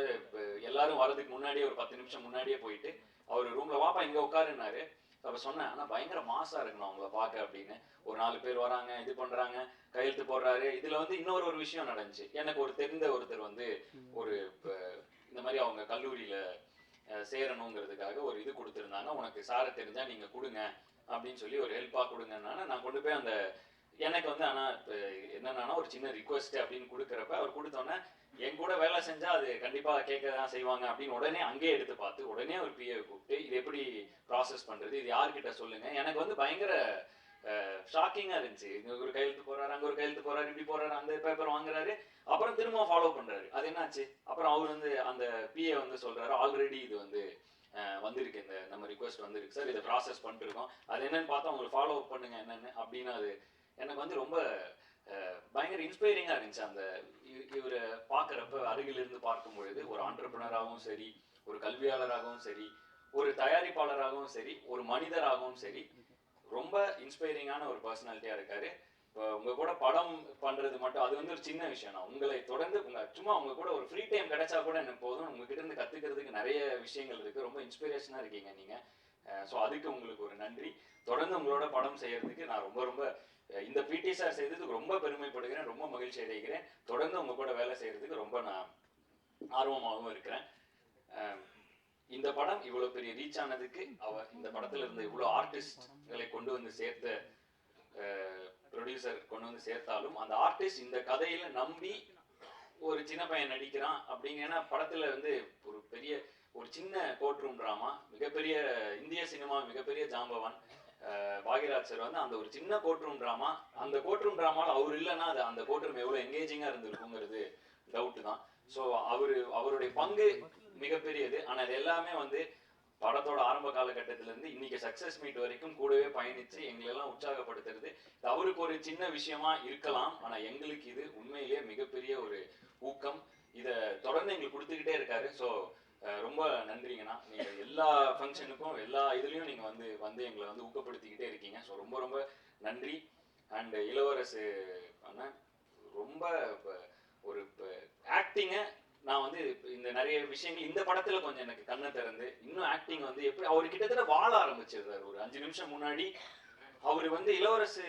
எல்லாரும் வரதுக்கு முன்னாடியே ஒரு 10 நிமிஷம் முன்னாடியே போயிட்டு அவர் ரூம்ல வாப்பா இங்க உட்காருன்னாரு. அப்போ சொன்னேன் ஆனால் பயங்கர மாசாக இருக்கணும் அவங்கள பார்க்க அப்படின்னு. ஒரு 4 பேர் வராங்க, இது பண்ணுறாங்க, கையெழுத்து போடுறாரு. இதில் வந்து இன்னொரு விஷயம் நடந்துச்சு. எனக்கு ஒரு தெரிந்த ஒருத்தர் வந்து ஒரு இந்த மாதிரி அவங்க கல்லூரியில் சேரணுங்கிறதுக்காக ஒரு இது கொடுத்துருந்தாங்க. உனக்கு சாரை தெரிஞ்சா நீங்கள் கொடுங்க அப்படின்னு சொல்லி ஒரு ஹெல்ப்பாக கொடுங்கன்னா நான் கொண்டு போய் அந்த எனக்கு வந்து ஆனால் என்னன்னா ஒரு சின்ன ரிக்வெஸ்ட் அப்படின்னு கொடுக்குறப்ப அவர் கொடுத்தோன்னே என் கூட வேலை செஞ்சா அது கண்டிப்பாக கேட்க தான் செய்வாங்க அப்படின்னு உடனே அங்கேயே எடுத்து பார்த்து உடனே ஒரு பிஏ கூப்பிட்டு இது எப்படி ப்ராசஸ் பண்ணுறது, இது யார்கிட்ட சொல்லுங்க. எனக்கு வந்து பயங்கர ஷாக்கிங்காக இருந்துச்சு. இங்கே ஒரு கையெழுத்து போறாரு, அங்கே ஒரு கையெழுத்து போறாரு, இப்படி போறாரு, அந்த பேப்பர் வாங்குறாரு, அப்புறம் திரும்ப ஃபாலோ பண்றாரு. அது என்னாச்சு? அப்புறம் அவர் வந்து அந்த பிஏ வந்து சொல்றாரு ஆல்ரெடி இது வந்து வந்திருக்கு, இந்த நம்ம ரிக்வெஸ்ட் வந்திருக்கு சார், இதை ப்ராசஸ் பண்ணிருக்கோம், அது என்னன்னு பார்த்தா உங்களுக்கு ஃபாலோ அப் பண்ணுங்க என்னன்னு அப்படின்னு. அது எனக்கு வந்து ரொம்ப பயங்கர இன்ஸ்பைரிங்காக இருந்துச்சு. அந்த இவரை பார்க்குறப்ப அருகிலிருந்து பார்க்கும் பொழுது ஒரு ஆண்டர்பிரினராகவும் சரி, ஒரு கல்வியாளராகவும் சரி, ஒரு தயாரிப்பாளராகவும் சரி, ஒரு மனிதராகவும் சரி, ரொம்ப இன்ஸ்பைரிங்கான ஒரு பர்சனாலிட்டியாக இருக்காரு. இப்போ உங்க கூட படம் பண்றது மட்டும் அது வந்து ஒரு சின்ன விஷயம். நான் உங்களை தொடர்ந்து சும்மா உங்க கூட ஒரு ஃப்ரீ டைம் கிடைச்சா கூட எனக்கு போதும். உங்ககிட்ட இருந்து கத்துக்கிறதுக்கு நிறைய விஷயங்கள் இருக்கு. ரொம்ப இன்ஸ்பிரேஷனா இருக்கீங்க நீங்க. ஸோ அதுக்கு உங்களுக்கு ஒரு நன்றி. தொடர்ந்து உங்களோட படம் செய்யறதுக்கு நான் ரொம்ப ரொம்ப இந்த பிடி சார் செய்ததுக்கு ரொம்ப பெருமைப்படுகிறேன், ரொம்ப மகிழ்ச்சி அடைகிறேன். தொடர்ந்து உங்க கூட வேலை செய்யறதுக்கு ரொம்ப நான் ஆர்வமாகவும் இருக்கிறேன். இந்த படம் இவ்வளவு பெரிய ரீச் ஆனதுக்கு இந்த படத்துல இருந்த இவ்வளவு ஆர்டிஸ்ட்களை கொண்டு வந்து சேர்த்த ப்ரொடியூசர் கொண்டு வந்து சேர்த்தாலும் அந்த ஆர்டிஸ்ட் இந்த கதையில நம்பி ஒரு சின்ன பையன் நடிக்கிறான் அப்படிங்கன்னா படத்துல வந்து ஒரு பெரிய ஒரு சின்ன கோர்ட் ரூம் டிராமா, மிகப்பெரிய இந்திய சினிமா மிகப்பெரிய ஜாம்பவான் பாக்யராஜ் சார் வந்து அந்த ஒரு சின்ன கோர்ட் ரூம் டிராமா, அந்த கோர்ட் ரூம் டிராமாவில் அவர் இல்லைன்னா அது அந்த கோர்ட் ரூம் எவ்வளவு எங்கேஜிங்கா இருந்திருக்குங்கிறது டவுட் தான். ஸோ அவருடைய பங்கு மிகப்பெரியது. ஆனால் அது எல்லாமே வந்து படத்தோட ஆரம்ப காலகட்டத்திலேருந்து இன்னைக்கு சக்சஸ் மீட் வரைக்கும் கூடவே பயணிச்சு எங்களெல்லாம் உற்சாகப்படுத்துறது அவருக்கு ஒரு சின்ன விஷயமா இருக்கலாம். ஆனால் எங்களுக்கு இது உண்மையிலேயே மிகப்பெரிய ஒரு ஊக்கம். இதை தொடர்ந்து எங்களுக்கு கொடுத்துக்கிட்டே இருக்காரு. ஸோ ரொம்ப நன்றிங்கண்ணா. நீங்கள் எல்லா ஃபங்க்ஷனுக்கும் எல்லா இதுலேயும் நீங்கள் வந்து எங்களை வந்து ஊக்கப்படுத்திக்கிட்டே இருக்கீங்க. ஸோ ரொம்ப ரொம்ப நன்றி. அண்ட் இளவரசு அண்ணன் ரொம்ப ஒரு ஆக்டிங்கை நான் வந்து இந்த நிறைய விஷயங்கள் இந்த படத்துல கொஞ்சம் எனக்கு கண்ணை திறந்து இன்னும் ஆக்டிங் வந்து எப்படி அவர் கிட்டத்தட்ட வாழ ஆரம்பிச்சிடுறாரு. ஒரு 5 நிமிஷம் முன்னாடி அவர் வந்து இளவரசு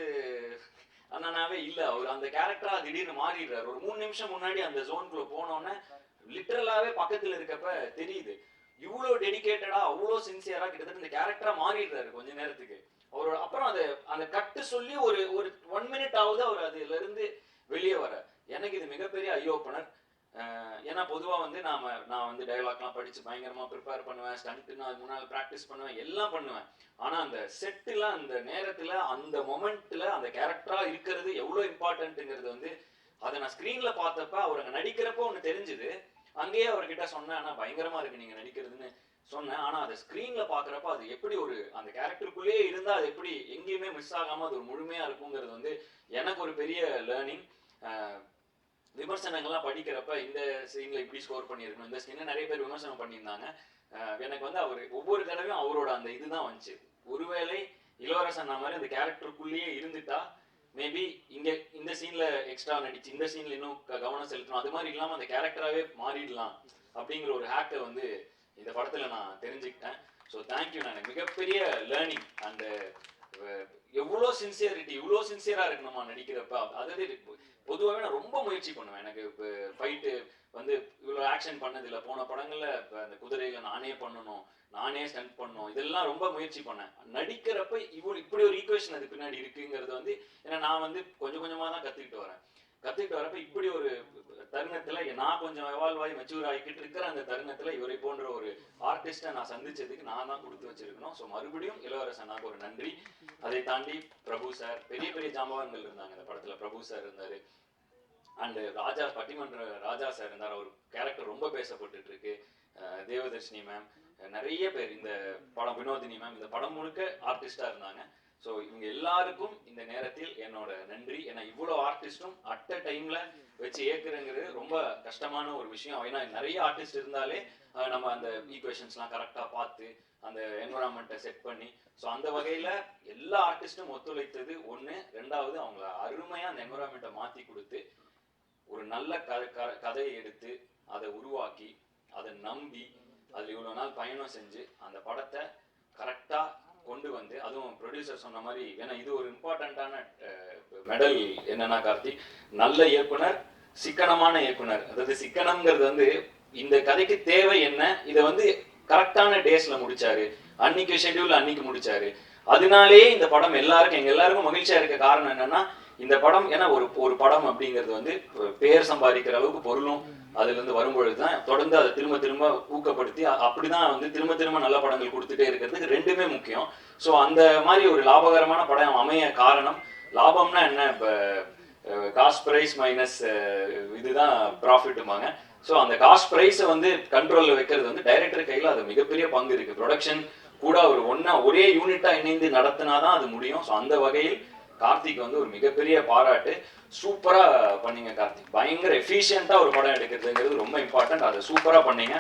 அண்ணனாவே இல்லை, அவர் அந்த கேரக்டரா திடீர்னு மாறிடுறாரு. ஒரு 3 நிமிஷம் முன்னாடி அந்த ஜோனுக்குள்ள போனோன்னே லிட்டரலாவே பக்கத்துல இருக்கப்ப தெரியுது இவ்வளோ டெடிகேட்டடா அவ்வளோ சின்சியரா கிட்டத்தட்ட இந்த கேரக்டரா மாறிடுறாரு கொஞ்ச நேரத்துக்கு. அவரோட அப்புறம் அந்த கட்டு சொல்லி ஒரு 1 மினிட் ஆகுது அவர் அதுல இருந்து வெளியே வர. எனக்கு இது மிகப்பெரிய ஐ ஓப்பனர். ஏன்னா பொதுவாக வந்து நான் வந்து டயலாக்லாம் படித்து பயங்கரமாக ப்ரிப்பேர் பண்ணுவேன், ஸ்டண்ட்டுன்னு அது முன்னால் ப்ராக்டிஸ் பண்ணுவேன், எல்லாம் பண்ணுவேன். ஆனால் அந்த செட்டில் அந்த நேரத்தில் அந்த மொமெண்ட்டில் அந்த கேரக்டராக இருக்கிறது எவ்வளோ இம்பார்ட்டன்ட்டுங்கிறது வந்து அதை நான் ஸ்க்ரீனில் பார்த்தப்ப அவர் அங்கே நடிக்கிறப்போ ஒன்று தெரிஞ்சுது. அங்கேயே அவர்கிட்ட சொன்னேன், ஆனால் பயங்கரமாக இருக்குது நீங்கள் நடிக்கிறதுன்னு சொன்னேன். ஆனால் அதை ஸ்க்ரீனில் பார்க்குறப்ப அது எப்படி ஒரு அந்த கேரக்டருக்குள்ளேயே இருந்தால் அது எப்படி எங்கேயுமே மிஸ் ஆகாமல் அது ஒரு முழுமையாக இருக்குங்கிறது வந்து எனக்கு ஒரு பெரிய லேர்னிங். விமர்சனங்கள்லாம் படிக்கிறப்ப இந்த சீன்ல இப்படி ஸ்கோர் பண்ணியிருக்கணும், இந்த சீன்ல நிறைய பேர் விமர்சனம் பண்ணியிருந்தாங்க. எனக்கு வந்து அவர் ஒவ்வொரு தடவையும் அவரோட அந்த இதுதான் வந்துச்சு. ஒருவேளை இளவரசன் மாதிரி அந்த கேரக்டருக்குள்ளேயே இருந்துட்டா மேபி இந்த சீன்ல எக்ஸ்ட்ரா நடிச்சு இந்த சீன்ல இன்னும் கவனம் செலுத்தணும், அது மாதிரி இல்லாமல் அந்த கேரக்டராகவே மாறிடலாம் அப்படிங்கிற ஒரு ஹேக்கை வந்து இந்த படத்துல நான் தெரிஞ்சுக்கிட்டேன். So thank you. நான் மிகப்பெரிய லேர்னிங். அந்த எவ்வளோ சின்சியரிட்டி இவ்வளோ சின்சியரா இருக்கணுமா நடிக்கிறப்ப. அதாவது பொதுவாகவே நான் ரொம்ப முயற்சி பண்ணுவேன். எனக்கு இப்போ ஃபைட்டு வந்து இவ்வளோ ஆக்ஷன் பண்ணதில்லை. போன படங்களில் இப்போ அந்த குதிரையில் நானே பண்ணணும், நானே ஸ்டண்ட் பண்ணணும், இதெல்லாம் ரொம்ப முயற்சி பண்ணேன். நடிக்கிறப்ப இப்படி ஒரு ஈக்குவேஷன் அது பின்னாடி இருக்குங்கிறது வந்து ஏன்னா நான் வந்து கொஞ்சம் கொஞ்சமாக தான் கற்றுக்கிட்டு வரப்ப இப்படி ஒரு தருணத்தில் நான் கொஞ்சம் எவால்வ் ஆகி மெச்சூர் ஆகிக்கிட்டு இருக்கிற அந்த தருணத்தில் இவரை போன்ற ஒரு ஆர்டிஸ்ட்டை நான் சந்திச்சதுக்கு நான் தான் கொடுத்து வச்சிருக்கணும். ஸோ மறுபடியும் இளவரசனாக ஒரு நன்றி. அதை தாண்டி பிரபு சார், பெரிய பெரிய ஜாம்பவான்கள் இருந்தாங்க இந்த படத்தில். பிரபு சார் இருந்தார், அண்டு ராஜா பட்டிமன்ற ராஜா சார் இருந்தார், அவர் கேரக்டர் ரொம்ப பேசப்பட்டு இருக்கு. தேவதர்ஷினி மேம், நிறைய பேர் இந்த படம், வினோதினி மேம், இந்த படம் முழுக்க ஆர்டிஸ்டாக இருந்தாங்க. ஸோ இவங்க எல்லாருக்கும் இந்த நேரத்தில் என்னோட நன்றி. ஏன்னா இவ்வளோ ஆர்டிஸ்டும் அட் அ டைம்ல வச்சு ஏற்கிறங்கிறது ரொம்ப கஷ்டமான ஒரு விஷயம். ஏன்னா நிறைய ஆர்டிஸ்ட் இருந்தாலே நம்ம அந்த ஈக்குவேஷன்ஸ்லாம் கரெக்டாக பார்த்து அந்த என்வரான்மெண்ட்டை செட் பண்ணி, ஸோ அந்த வகையில் எல்லா ஆர்டிஸ்ட்டும் ஒத்துழைத்தது ஒன்று. ரெண்டாவது அவங்கள அருமையாக அந்த என்வரான்மெண்ட்டை மாற்றி கொடுத்து ஒரு நல்ல கதையை எடுத்து அதை உருவாக்கி அதை நம்பி அதில் இவ்வளோ நாள் பயணம் செஞ்சு அந்த படத்தை கரெக்டாக கொண்டு வந்து, அதுவும் ப்ரொடியூசர் சொன்ன மாதிரி, ஏன்னா இது ஒரு இம்பார்ட்டண்ட்டான மெடல் என்னன்னா கார்த்திக், நல்ல இயக்குனர், சிக்கனமான இயக்குனர். அதாவது சிக்கனம்ங்கிறது வந்து இந்த கதைக்கு தேவை என்ன, இதை வந்து கரெக்டான டேஸ்ல முடிச்சாரு, அன்னைக்கு ஷெட்யூல் அன்னைக்கு முடிச்சாரு. அதனாலேயே இந்த படம் எல்லாருக்கும் எங்க எல்லாருக்கும் மகிழ்ச்சியா இருக்க காரணம் என்னன்னா, இந்த படம் ஏன்னா ஒரு படம் அப்படிங்கிறது வந்து பேர் சம்பாதிக்கிற அளவுக்கு பொருளும் அதுல இருந்து வரும்பொழுதுதான் தொடர்ந்து அதை திரும்ப திரும்ப ஊக்கப்படுத்தி அப்படிதான் வந்து திரும்ப திரும்ப நல்ல படங்கள் கொடுத்துட்டே இருக்கிறதுக்கு ரெண்டுமே முக்கியம். ஸோ அந்த மாதிரி ஒரு லாபகரமான படம் அமைய காரணம், லாபம்னா என்ன, இப்போ காஸ்ட் ப்ரைஸ் மைனஸ் இதுதான் ப்ராஃபிட்டுமாங்க. ஸோ அந்த காஸ்ட் ப்ரைஸை வந்து கண்ட்ரோலில் வைக்கிறது வந்து டைரக்டர் கையில் அது மிகப்பெரிய பங்கு இருக்கு. ப்ரொடக்ஷன் கூட ஒரு ஒரே யூனிட்டா இணைந்து நடத்தினாதான் அது முடியும். ஸோ அந்த வகையில் கார்த்திக் வந்து ஒரு மிகப்பெரிய பாராட்டு. சூப்பரா பண்ணீங்க கார்த்திக், பயங்கர எஃபிஷியண்டா ஒரு படம் எடுக்கிறதுங்கிறது ரொம்ப இம்பார்ட்டன்ட். அதை சூப்பரா பண்ணீங்க.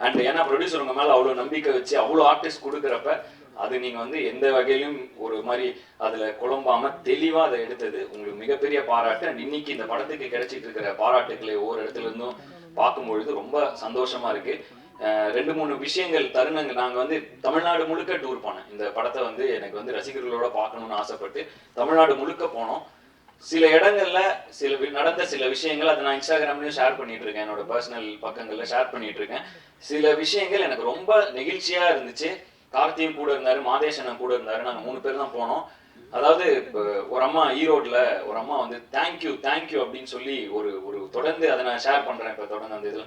அண்ட் ஏன்னா ப்ரொடியூசர் உங்க மேல அவ்வளவு நம்பிக்கை வச்சு அவ்வளவு ஆர்டிஸ்ட் கொடுக்குறப்ப அது நீங்க வந்து எந்த வகையிலும் ஒரு மாதிரி அதுல குழம்பாம தெளிவா அதை எடுத்தது உங்களுக்கு மிகப்பெரிய பாராட்டு. அண்ட் இன்னைக்கு இந்த படத்துக்கு கிடைச்சிட்டு இருக்கிற பாராட்டுக்களை ஒவ்வொரு இடத்துல இருந்தும் பார்க்கும்பொழுது ரொம்ப சந்தோஷமா இருக்கு. 2-3 விஷயங்கள் தருணங்கள், நாங்கள் வந்து தமிழ்நாடு முழுக்க டூர் போனேன். இந்த படத்தை வந்து எனக்கு வந்து ரசிகர்களோட பார்க்கணும்னு ஆசைப்பட்டு தமிழ்நாடு முழுக்க போனோம். சில இடங்கள்ல நடந்த சில விஷயங்கள் அதை நான் இன்ஸ்டாகிராம்லயும் ஷேர் பண்ணிட்டு இருக்கேன், என்னோட பர்சனல் பக்கங்கள்ல ஷேர் பண்ணிட்டு இருக்கேன். சில விஷயங்கள் எனக்கு ரொம்ப நெகிழ்ச்சியா இருந்துச்சு. கார்த்தியும் கூட இருந்தாரு, மாதேஷனும் கூட இருந்தாரு, நாங்கள் 3 பேர் தான் போனோம். அதாவது ஒரு அம்மா ஈரோட்ல ஒரு அம்மா வந்து தேங்க்யூ அப்படின்னு சொல்லி ஒரு தொடர்ந்து அதை நான் ஷேர் பண்றேன். இப்போ தொடர்ந்து அந்த இதுல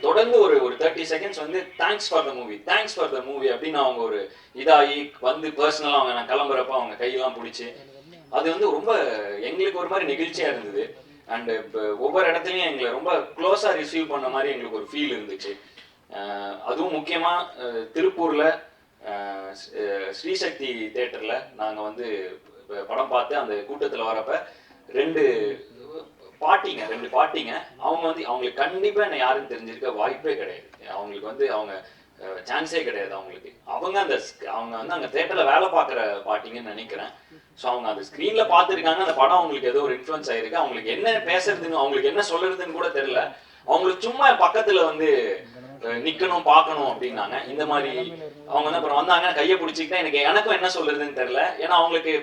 தொடர்ந்து ஒரு 30 செகண்ட்ஸ் வந்து தேங்க்ஸ் ஃபார் த மூவி அப்படின்னு அவங்க ஒரு இதாகி வந்து பர்சனலா அவங்க நான் கிளம்புறப்ப அவங்க கையெல்லாம் பிடிச்சி அது வந்து ரொம்ப எங்களுக்கு ஒரு மாதிரி நெகிழ்ச்சியா இருந்தது. அண்ட் ஒவ்வொரு இடத்துலையும் எங்களை ரொம்ப க்ளோஸா ரிசீவ் பண்ண மாதிரி எங்களுக்கு ஒரு ஃபீல் இருந்துச்சு. அதுவும் முக்கியமா திருப்பூர்ல ஸ்ரீசக்தி தியேட்டர்ல நாங்க வந்து படம் பார்த்து அந்த கூட்டத்துல வரப்ப ரெண்டு பாட்டிங்க அவங்க வந்து அவங்களுக்கு கண்டிப்பா என்ன யாருன்னு தெரிஞ்சிருக்க வாய்ப்பே கிடையாது. அவங்களுக்கு வந்து அவங்க சான்ஸே கிடையாது. அவங்க வந்து அங்க தியேட்டர்ல வேலை பார்க்குற பாட்டிங்கன்னு நினைக்கிறேன். ஸோ அவங்க அந்த ஸ்க்ரீன்ல பார்த்துருக்காங்க, அந்த படம் அவங்களுக்கு ஏதோ ஒரு இன்ஃப்ளூயன்ஸ் ஆயிருக்கு. அவங்களுக்கு என்ன பேசுறதுன்னு அவங்களுக்கு என்ன சொல்றதுன்னு கூட தெரியல. அவங்களுக்கு சும்மா பக்கத்துல வந்து நிக்கணும் பார்க்கணும் அப்படின்னாங்க. இந்த மாதிரி அவங்க வந்து அப்புறம் வந்தாங்க, கையை பிடிச்சிக்கிட்டா எனக்கும் என்ன சொல்றதுன்னு தெரியல. ஏன்னா அவங்களுக்கு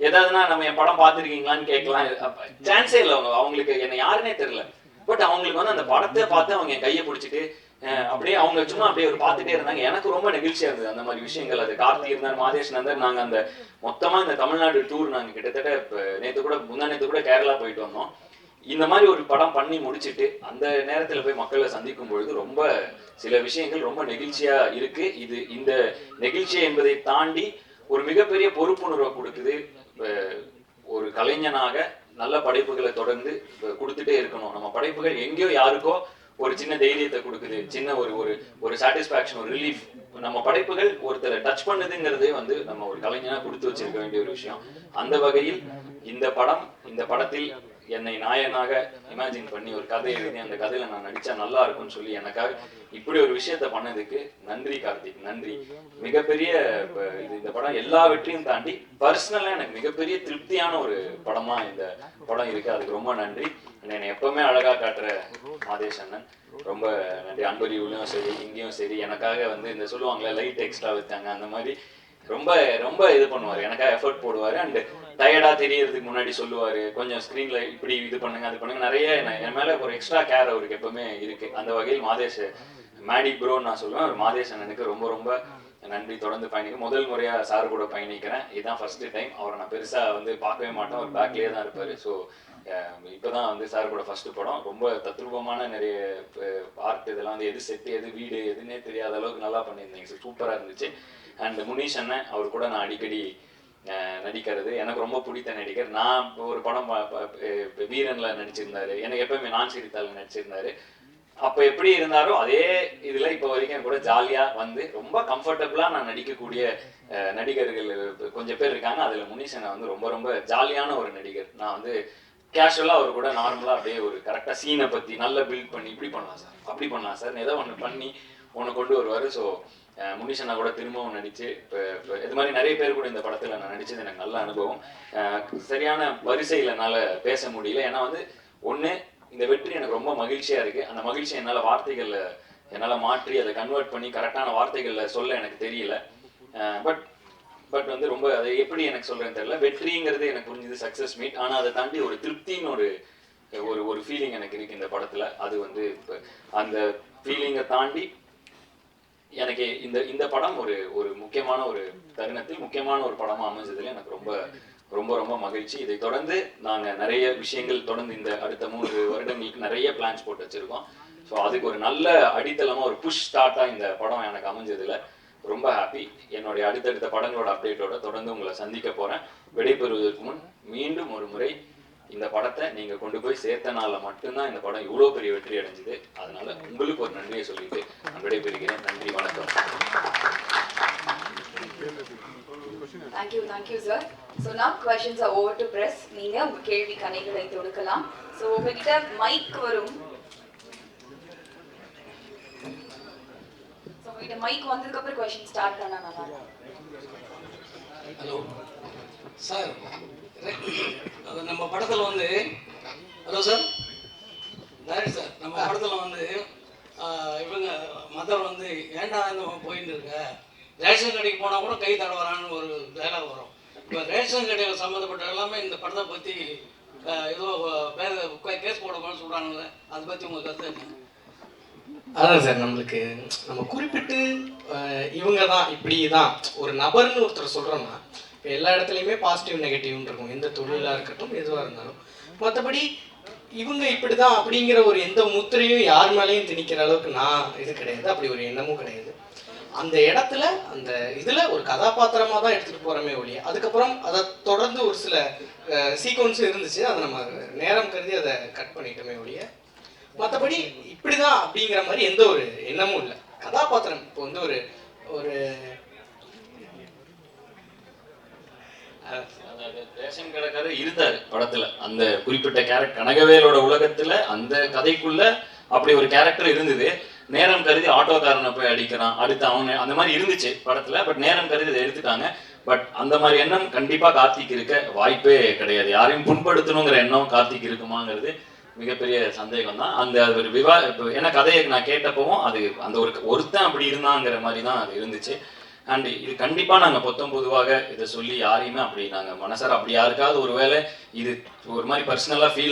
ஏதாவதுனா நம்ம என் படம் பார்த்துருக்கீங்களான்னு கேட்கலாம், சான்ஸே இல்லை. அவங்களுக்கு என்ன யாருன்னே தெரியல. பட் அவங்களுக்கு வந்து அந்த படத்தை பார்த்து அவங்க என் கையை பிடிச்சிட்டு அப்படியே அவங்க சும்மா அப்படியே ஒரு பார்த்துட்டே இருந்தாங்க. எனக்கு ரொம்ப நெகிழ்ச்சியா இருந்தது அந்த மாதிரி விஷயங்கள். அது கார்த்திக் இருந்தார், மாதேஷ் இருந்தார். நாங்க அந்த மொத்தமா இந்த தமிழ்நாடு டூர் நாங்க கிட்டத்தட்ட முந்தா நேத்து கூட கேரளா போயிட்டு வந்தோம். இந்த மாதிரி ஒரு படம் பண்ணி முடிச்சுட்டு அந்த நேரத்துல போய் மக்களை சந்திக்கும் பொழுது ரொம்ப சில விஷயங்கள் ரொம்ப நெகிழ்ச்சியா இருக்கு. இந்த நெகிழ்ச்சி என்பதை தாண்டி ஒரு மிகப்பெரிய பொறுப்புணர்வை கொடுக்குது. ஒரு கலைஞனாக நல்ல படைப்புகளை தொடர்ந்து கொடுத்துட்டே இருக்கணும். நம்ம படைப்புகள் எங்கேயோ யாருக்கோ ஒரு சின்ன தைரியத்தை கொடுக்குது, சின்ன ஒரு சாட்டிஸ்பாக்சன், ஒரு ரிலீஃப். நம்ம படைப்புகள் ஒருத்தரை டச் பண்ணுதுங்கிறதே வந்து நம்ம ஒரு கலைஞனா கொடுத்து வச்சிருக்க வேண்டிய ஒரு விஷயம். அந்த வகையில் இந்த படத்தில் என்னை நாயனாக இமேஜின் பண்ணி ஒரு கதை எழுதி அந்த கதையில நான் நடிச்சா நல்லா இருக்கும்னு சொல்லி எனக்காக இப்படி ஒரு விஷயத்த பண்ணதுக்கு நன்றி கார்த்திக், நன்றி. மிகப்பெரிய இந்த படம் எல்லா வெற்றியும் தாண்டி பர்சனலா எனக்கு மிகப்பெரிய திருப்தியான ஒரு படமா இந்த படம் இருக்கு. அதுக்கு ரொம்ப நன்றி. என்னை எப்பவுமே அழகா காட்டுற மாதேஷ் அண்ணன் ரொம்ப நன்றி. அன்பரிவுலையும் சரி இங்கேயும் சரி எனக்காக வந்து இந்த சொல்லுவாங்களே லைட் எக்ஸ்ட்ரா வச்சாங்க, அந்த மாதிரி ரொம்ப ரொம்ப இது பண்ணுவாரு, எனக்காக எஃபர்ட் போடுவாரு. அண்ட் டயர்டா தெரியறதுக்கு முன்னாடி சொல்லுவாரு, கொஞ்சம் ஸ்கிரீன்ல இப்படி இது பண்ணுங்க அது பண்ணுங்க, நிறைய என் மேல ஒரு எக்ஸ்ட்ரா கேர் அவருக்கு எப்பவுமே இருக்கு. அந்த வகையில் மாதேஷ் மேடி ப்ரோன்னு நான் சொல்லுவேன். ஒரு மாதேஷ் அண்ணனுக்கு ரொம்ப ரொம்ப நன்றி. தொடர்ந்து பயணிக்க முதல் முறையா சார் கூட பயணிக்கிறேன். இதுதான் ஃபர்ஸ்ட் டைம். அவரை நான் பெருசா வந்து பார்க்கவே மாட்டேன், அவர் பேக்லயே தான் இருப்பாரு. ஸோ இப்போதான் வந்து சார் கூட ஃபர்ஸ்ட் படம். ரொம்ப தத்ரூபமான நிறைய ஆர்ட், இதெல்லாம் வந்து எது செட்டு எது வீடு எதுன்னே தெரியாத அளவுக்கு நல்லா பண்ணியிருந்தீங்க, சூப்பரா இருந்துச்சு. அண்ட் முனீஷ் அண்ணன், அவர் கூட நான் அடிக்கடி நடிக்கிறது எனக்கு ரொம்ப பிடித்த நடிகர். நான் ஒரு படம் வீரன்ல நடிச்சிருந்தாரு, எனக்கு எப்பவுமே நான் சிரித்தால நடிச்சிருந்தாரு. அப்ப எப்படி இருந்தாரோ அதே இதுல இப்ப வரைக்கும் கூட ஜாலியா வந்து ரொம்ப கம்ஃபர்டபுளா நான் நடிக்கக்கூடிய நடிகர்கள் கொஞ்சம் பேர் இருக்காங்க. அதுல முனீஷ் அண்ணன் வந்து ரொம்ப ரொம்ப ஜாலியான ஒரு நடிகர். நான் வந்து கேஷுவலா அவர் கூட நார்மலா அப்படியே ஒரு கரெக்டா சீனை பத்தி நல்லா பில்ட் பண்ணி இப்படி பண்ணலாம் சார் அப்படி பண்ணலாம் சார் ஏதோ ஒன்று பண்ணி ஒன்று கொண்டு வருவாரு. ஸோ முனீஷ் அண்ணா கூட திரும்பவும் நடிச்சு இப்போ இது மாதிரி நிறைய பேர் கூட இந்த படத்துல நான் நடிச்சது எனக்கு நல்ல அனுபவம். சரியான வரிசையில் என்னால் பேச முடியல. ஏன்னா வந்து ஒன்று இந்த வெற்றி எனக்கு ரொம்ப மகிழ்ச்சியா இருக்கு. அந்த மகிழ்ச்சி என்னால் மாற்றி அதை கன்வெர்ட் பண்ணி கரெக்டான வார்த்தைகளில் சொல்ல எனக்கு தெரியல. பட் பட் வந்து ரொம்ப அதை எப்படி எனக்கு சொல்றேன்னு தெரியல. வெற்றிங்கிறது எனக்கு புரிஞ்சது சக்ஸஸ் மீட், ஆனால் அதை தாண்டி ஒரு திருப்தின்னு ஒரு ஒரு ஃபீலிங் எனக்கு இருக்கு இந்த படத்துல. அது வந்து இப்போ அந்த ஃபீலிங்கை தாண்டி எனக்கு இந்த படம் ஒரு முக்கியமான ஒரு தருணத்தில் முக்கியமான ஒரு படமா அமைஞ்சதுல எனக்கு ரொம்ப ரொம்ப ரொம்ப மகிழ்ச்சி. இதை தொடர்ந்து நாங்கள் நிறைய விஷயங்கள் தொடர்ந்து இந்த அடுத்த 3 வருடங்களுக்கு நிறைய பிளான்ஸ் போட்டு வச்சிருக்கோம். ஸோ அதுக்கு ஒரு நல்ல அடித்தளமாக ஒரு புஷ் ஸ்டார்ட்டாக இந்த படம் எனக்கு அமைஞ்சதுல ரொம்ப ஹாப்பி. என்னுடைய அடுத்தடுத்த படங்களோட அப்டேட்டோட தொடர்ந்து உங்களை சந்திக்க போகிறேன். விடைபெறுவதற்கு முன் மீண்டும் ஒரு முறை இந்த படத்தை நீங்கள் கொண்டு போய் சேர்த்தனால மட்டும்தான் இந்த படம் இவ்வளோ பெரிய வெற்றி அடைஞ்சுது. அதனால உங்களுக்கு ஒரு நன்றியை சொல்லிட்டு நான் விடைபெறுகிறேன். நன்றி, வணக்கம். Thank you sir. So now questions are over to press. நீங்க உங்க கேள்வி கணைகளை தொடுக்கலாம். So உங்ககிட்ட மைக் வரும். So உங்ககிட்ட மைக் வந்ததுக்கு அப்புறம் क्वेश्चन ஸ்டார்ட் பண்ணா நல்லா இருக்கும். ஹலோ சார், அது நம்ம படத்தில் வந்து ஹலோ சார் டைரக்ட் சார், நம்ம படத்தில் வந்து இவங்க மதர் வந்து ஏன்டா இந்த போயிட்டு இருக்க, ரேஷன் கடைக்கு போனால் கூட கை தடவரான்னு ஒரு டைலாக் வரும். இப்போ ரேஷன் கடையில் சம்மந்தப்பட்ட எல்லாமே இந்த படத்தை பற்றி ஏதோ பேர் கேஸ் போடணும்னு சொல்கிறாங்கல்ல, அதை பற்றி உங்கள் கருத்து என்ன? அதான் சார், நம்ம குறிப்பிட்டு இவங்க தான் இப்படி தான் ஒரு நபர்னு ஒருத்தர் சொல்கிறோம்னா இப்போ எல்லா இடத்துலையுமே பாசிட்டிவ் நெகட்டிவ்னு இருக்கும், எந்த தொழிலாக இருக்கட்டும் எதுவாக இருந்தாலும். மற்றபடி இவங்க இப்படி தான் அப்படிங்கிற ஒரு எந்த முத்திரையும் யார் மேலேயும் திணிக்கிற அளவுக்கு நான் இது கிடையாது, அப்படி ஒரு எண்ணமும் கிடையாது. அந்த இடத்துல அந்த இதில் ஒரு கதாபாத்திரமாக தான் எடுத்துகிட்டு போகிறோமே ஒழிய அதுக்கப்புறம் அதை தொடர்ந்து ஒரு சில சீக்வன்ஸும் இருந்துச்சு, அதை நம்ம நேரம் கருதி அதை கட் பண்ணிட்டோமே ஒழிய மற்றபடி இப்படி தான் அப்படிங்கிற மாதிரி எந்த ஒரு எண்ணமும் இல்லை. கதாபாத்திரம் இப்போ வந்து ஒரு ரேஷன் கடைக்காரர் இருந்தார் படத்துல, அந்த குறிப்பிட்ட கேரக்டர் கனகவேலோட உலகத்துல அந்த கதைக்குள்ள அப்படி ஒரு கேரக்டர் இருந்தது. நேரம் கருதி ஆட்டோக்காரனை போய் அடிக்கிறான், அடுத்து அவனை அந்த மாதிரி இருந்துச்சு படத்துல. பட் நேரம் கருதி இதை எடுத்துட்டாங்க. பட் அந்த மாதிரி எண்ணம் கண்டிப்பா கார்த்திக் இருக்க வாய்ப்பே கிடையாது. யாரையும் புண்படுத்தணுங்கிற எண்ணம் கார்த்திக் இருக்குமாங்கிறது மிகப்பெரிய சந்தேகம் தான். அந்த ஒரு ஏன்னா கதையை நான் கேட்டப்பவும் அது அந்த ஒருத்தன் அப்படி இருந்தாங்கிற மாதிரி தான் அது இருந்துச்சு. அண்ட் இது கண்டிப்பா நாங்க பொதுவாக இதை சொல்லி யாரையுமே அப்படி நாங்க மனசார அப்படி யாருக்காவது ஒருவேளை இது ஒரு மாதிரி பர்சனலா ஃபீல்